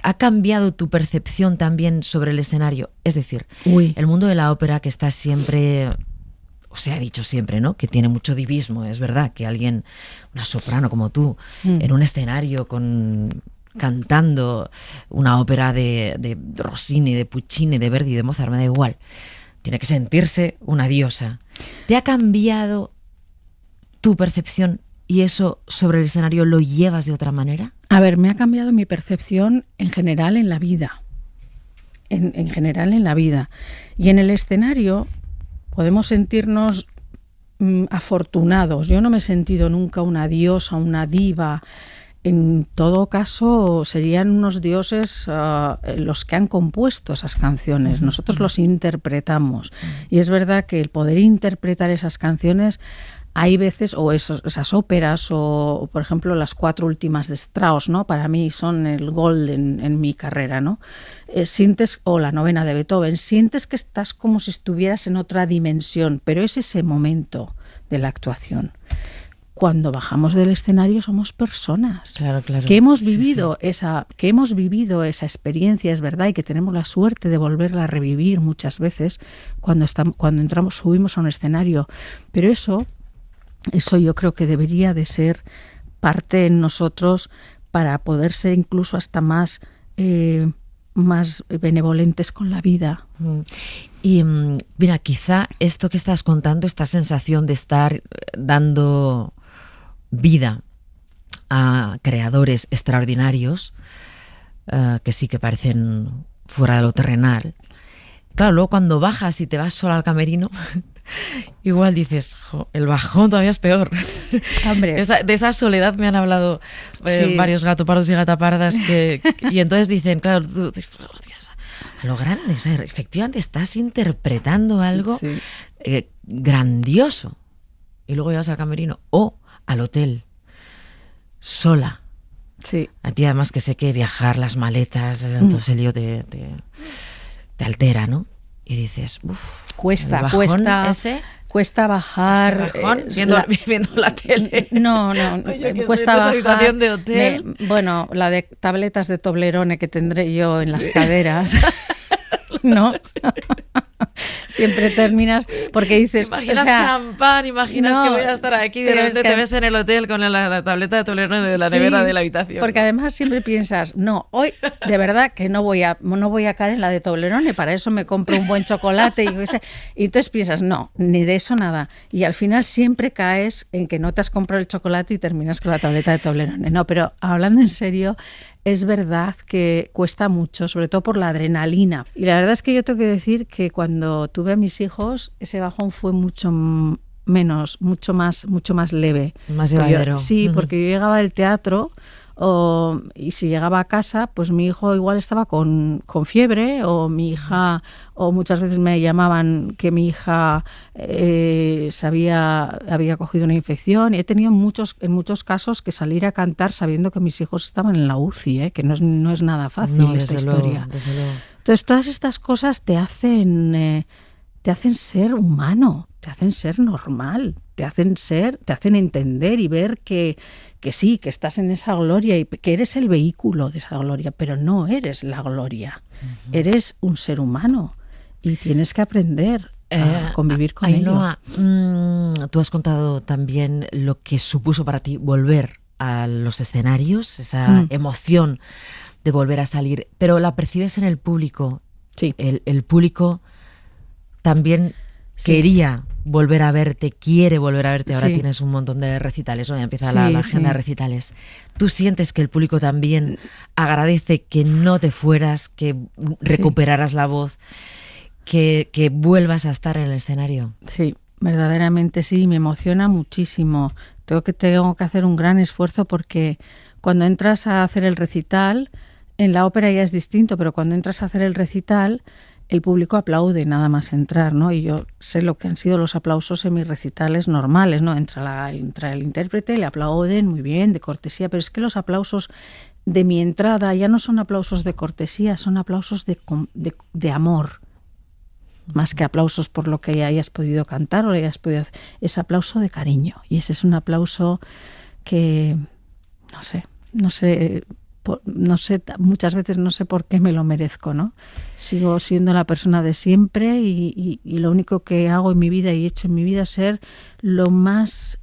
¿ha cambiado tu percepción también sobre el escenario? Es decir, el mundo de la ópera, que está siempre, o se ha dicho siempre, ¿no?, que tiene mucho divismo. Es verdad que alguien, una soprano como tú, en un escenario cantando una ópera de Rossini, de Puccini, de Verdi, de Mozart, me da igual, tiene que sentirse una diosa. ¿Te ha cambiado tu percepción y eso sobre el escenario lo llevas de otra manera? A ver, me ha cambiado mi percepción en general en la vida. En general en la vida. Y en el escenario podemos sentirnos afortunados. Yo no me he sentido nunca una diosa, una diva. En todo caso, serían unos dioses los que han compuesto esas canciones. Nosotros los interpretamos. Y es verdad que el poder interpretar esas canciones, hay veces, o esas óperas, o por ejemplo las 4 últimas de Strauss, ¿no? Para mí son el gold en mi carrera, ¿no? Sientes, o la 9ª de Beethoven, sientes que estás como si estuvieras en otra dimensión, pero es ese momento de la actuación. Cuando bajamos del escenario somos personas, claro. Que hemos vivido esa experiencia, es verdad, y que tenemos la suerte de volverla a revivir muchas veces cuando subimos a un escenario, pero eso yo creo que debería de ser parte en nosotros para poder ser incluso hasta más benevolentes con la vida. Y mira, quizá esto que estás contando, esta sensación de estar dando vida a creadores extraordinarios, que sí que parecen fuera de lo terrenal, claro, luego cuando bajas y te vas sola al camerino, igual dices, el bajón todavía es peor. Hombre. De esa soledad me han hablado varios gatopardos y gatapardas y entonces dicen, claro, tú dices, hostias, a lo grande, o sea, efectivamente estás interpretando algo grandioso, y luego llegas al camerino o al hotel sola. Sí. A ti además, que sé que viajar, las maletas, entonces el lío te altera, ¿no? Y dices, uff, cuesta bajar. Viendo la tele. No, cuesta bajar. De hotel. Bueno, la de tabletas de Toblerone que tendré yo en las caderas, ¿no? siempre terminas porque dices... Imaginas champán, imaginas que voy a estar aquí, de repente te ves en el hotel con la tableta de Toblerone de la nevera de la habitación. Porque además siempre piensas, no, hoy de verdad que no voy a caer en la de Toblerone, para eso me compro un buen chocolate y entonces piensas, no, ni de eso nada. Y al final siempre caes en que no te has comprado el chocolate y terminas con la tableta de Toblerone. No, pero hablando en serio, es verdad que cuesta mucho, sobre todo por la adrenalina. Y la verdad es que yo tengo que decir que cuando tuve a mis hijos, ese bajón fue mucho más leve. Más llevadero. Sí, porque yo llegaba del teatro y si llegaba a casa, pues mi hijo igual estaba con fiebre, o mi hija, o muchas veces me llamaban que mi hija había cogido una infección, y he tenido en muchos casos que salir a cantar sabiendo que mis hijos estaban en la UCI, que no es nada fácil esta historia. Desde luego. Entonces todas estas cosas te hacen ser humano, te hacen ser normal, te hacen entender y ver que sí, que estás en esa gloria y que eres el vehículo de esa gloria, pero no eres la gloria. Eres un ser humano y tienes que aprender a convivir con Ainhoa, tú has contado también lo que supuso para ti volver a los escenarios, esa emoción de volver a salir, pero la percibes en el público. Sí. El público también quería volver a verte, quiere volver a verte. Ahora tienes un montón de recitales, ¿no? Ya empieza la agenda de recitales. ¿Tú sientes que el público también agradece que no te fueras, que recuperaras la voz, que vuelvas a estar en el escenario? Sí, verdaderamente sí, me emociona muchísimo. Tengo que hacer un gran esfuerzo porque cuando entras a hacer el recital, en la ópera ya es distinto, pero cuando entras a hacer el recital, el público aplaude nada más entrar, ¿no? Y yo sé lo que han sido los aplausos en mis recitales normales, ¿no? Entra el intérprete, le aplauden muy bien, de cortesía, pero es que los aplausos de mi entrada ya no son aplausos de cortesía, son aplausos de amor, más que aplausos por lo que hayas podido cantar o hayas podido hacer. Es aplauso de cariño, y ese es un aplauso que, no sé, muchas veces no sé por qué me lo merezco, ¿no? Sigo siendo la persona de siempre y lo único que hago en mi vida y he hecho en mi vida es ser lo más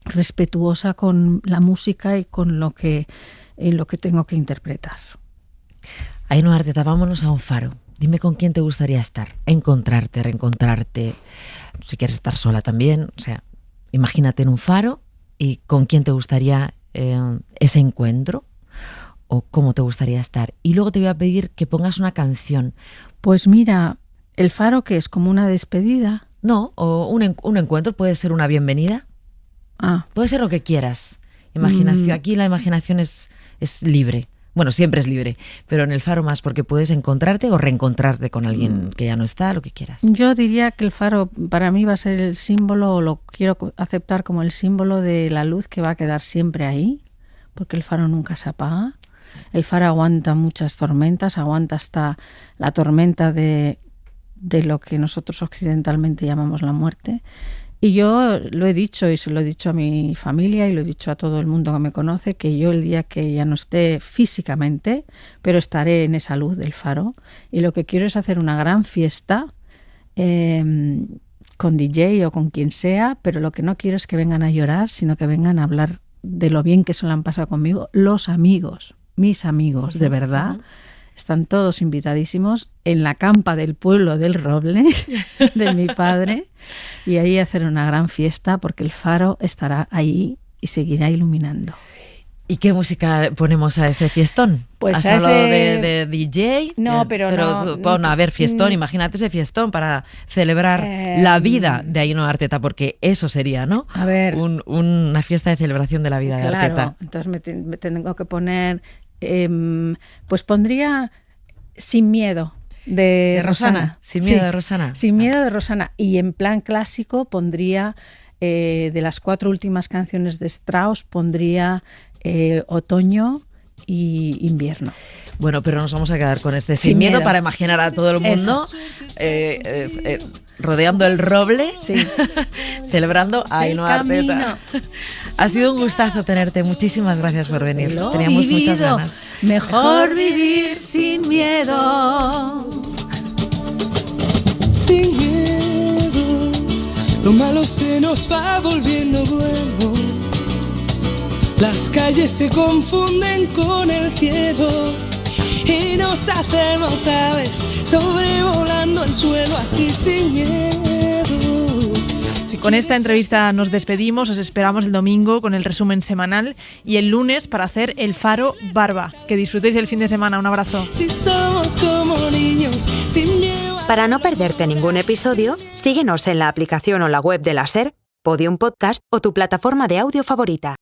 respetuosa con la música y con lo que tengo que interpretar. Ainhoa Arteta, vámonos a un faro. Dime con quién te gustaría estar, encontrarte, reencontrarte, si quieres estar sola también. O sea, imagínate en un faro y con quién te gustaría ese encuentro o cómo te gustaría estar. Y luego te voy a pedir que pongas una canción. Pues mira, el faro, que es como una despedida. No, o un encuentro, puede ser una bienvenida. Puede ser lo que quieras. Imaginación. Aquí la imaginación es libre. Bueno, siempre es libre, pero en el faro más, porque puedes encontrarte o reencontrarte con alguien que ya no está, lo que quieras. Yo diría que el faro para mí va a ser el símbolo, o lo quiero aceptar como el símbolo de la luz que va a quedar siempre ahí, porque el faro nunca se apaga. Sí. El faro aguanta muchas tormentas, aguanta hasta la tormenta de lo que nosotros occidentalmente llamamos la muerte. Y yo lo he dicho, y se lo he dicho a mi familia y lo he dicho a todo el mundo que me conoce, que yo el día que ya no esté físicamente, pero estaré en esa luz del faro, y lo que quiero es hacer una gran fiesta con DJ o con quien sea, pero lo que no quiero es que vengan a llorar, sino que vengan a hablar de lo bien que se lo han pasado conmigo. Los amigos, mis amigos, de verdad. Están todos invitadísimos en la campa del pueblo del Roble, de mi padre, y ahí hacer una gran fiesta porque el faro estará ahí y seguirá iluminando. ¿Y qué música ponemos a ese fiestón? Pues ¿Has hablado de DJ? No, pero no. Pon a ver, fiestón, imagínate ese fiestón para celebrar la vida de Ainhoa Arteta, porque eso sería, ¿no? A ver. Una fiesta de celebración de la vida de Arteta. Claro, entonces me tengo que poner... pues pondría Sin miedo de Rosana. Sin miedo de Rosana. Sin miedo de Rosana. Y en plan clásico pondría de las 4 últimas canciones de Strauss, pondría Otoño y Invierno. Bueno, pero nos vamos a quedar con este Sin miedo para imaginar a todo el mundo rodeando el roble, celebrando a Ainhoa Arteta. Ha sido un gustazo tenerte. Muchísimas gracias por venir. Teníamos muchas ganas. Mejor vivir sin miedo. lo malo se nos va volviendo bueno. Las calles se confunden con el cielo y nos hacemos aves sobrevolando el suelo así sin miedo. Con esta entrevista nos despedimos, os esperamos el domingo con el resumen semanal y el lunes para hacer el Faro Barba. Que disfrutéis el fin de semana, un abrazo. Si somos como niños, sin miedo. Para no perderte ningún episodio, síguenos en la aplicación o la web de la SER, Podium Podcast o tu plataforma de audio favorita.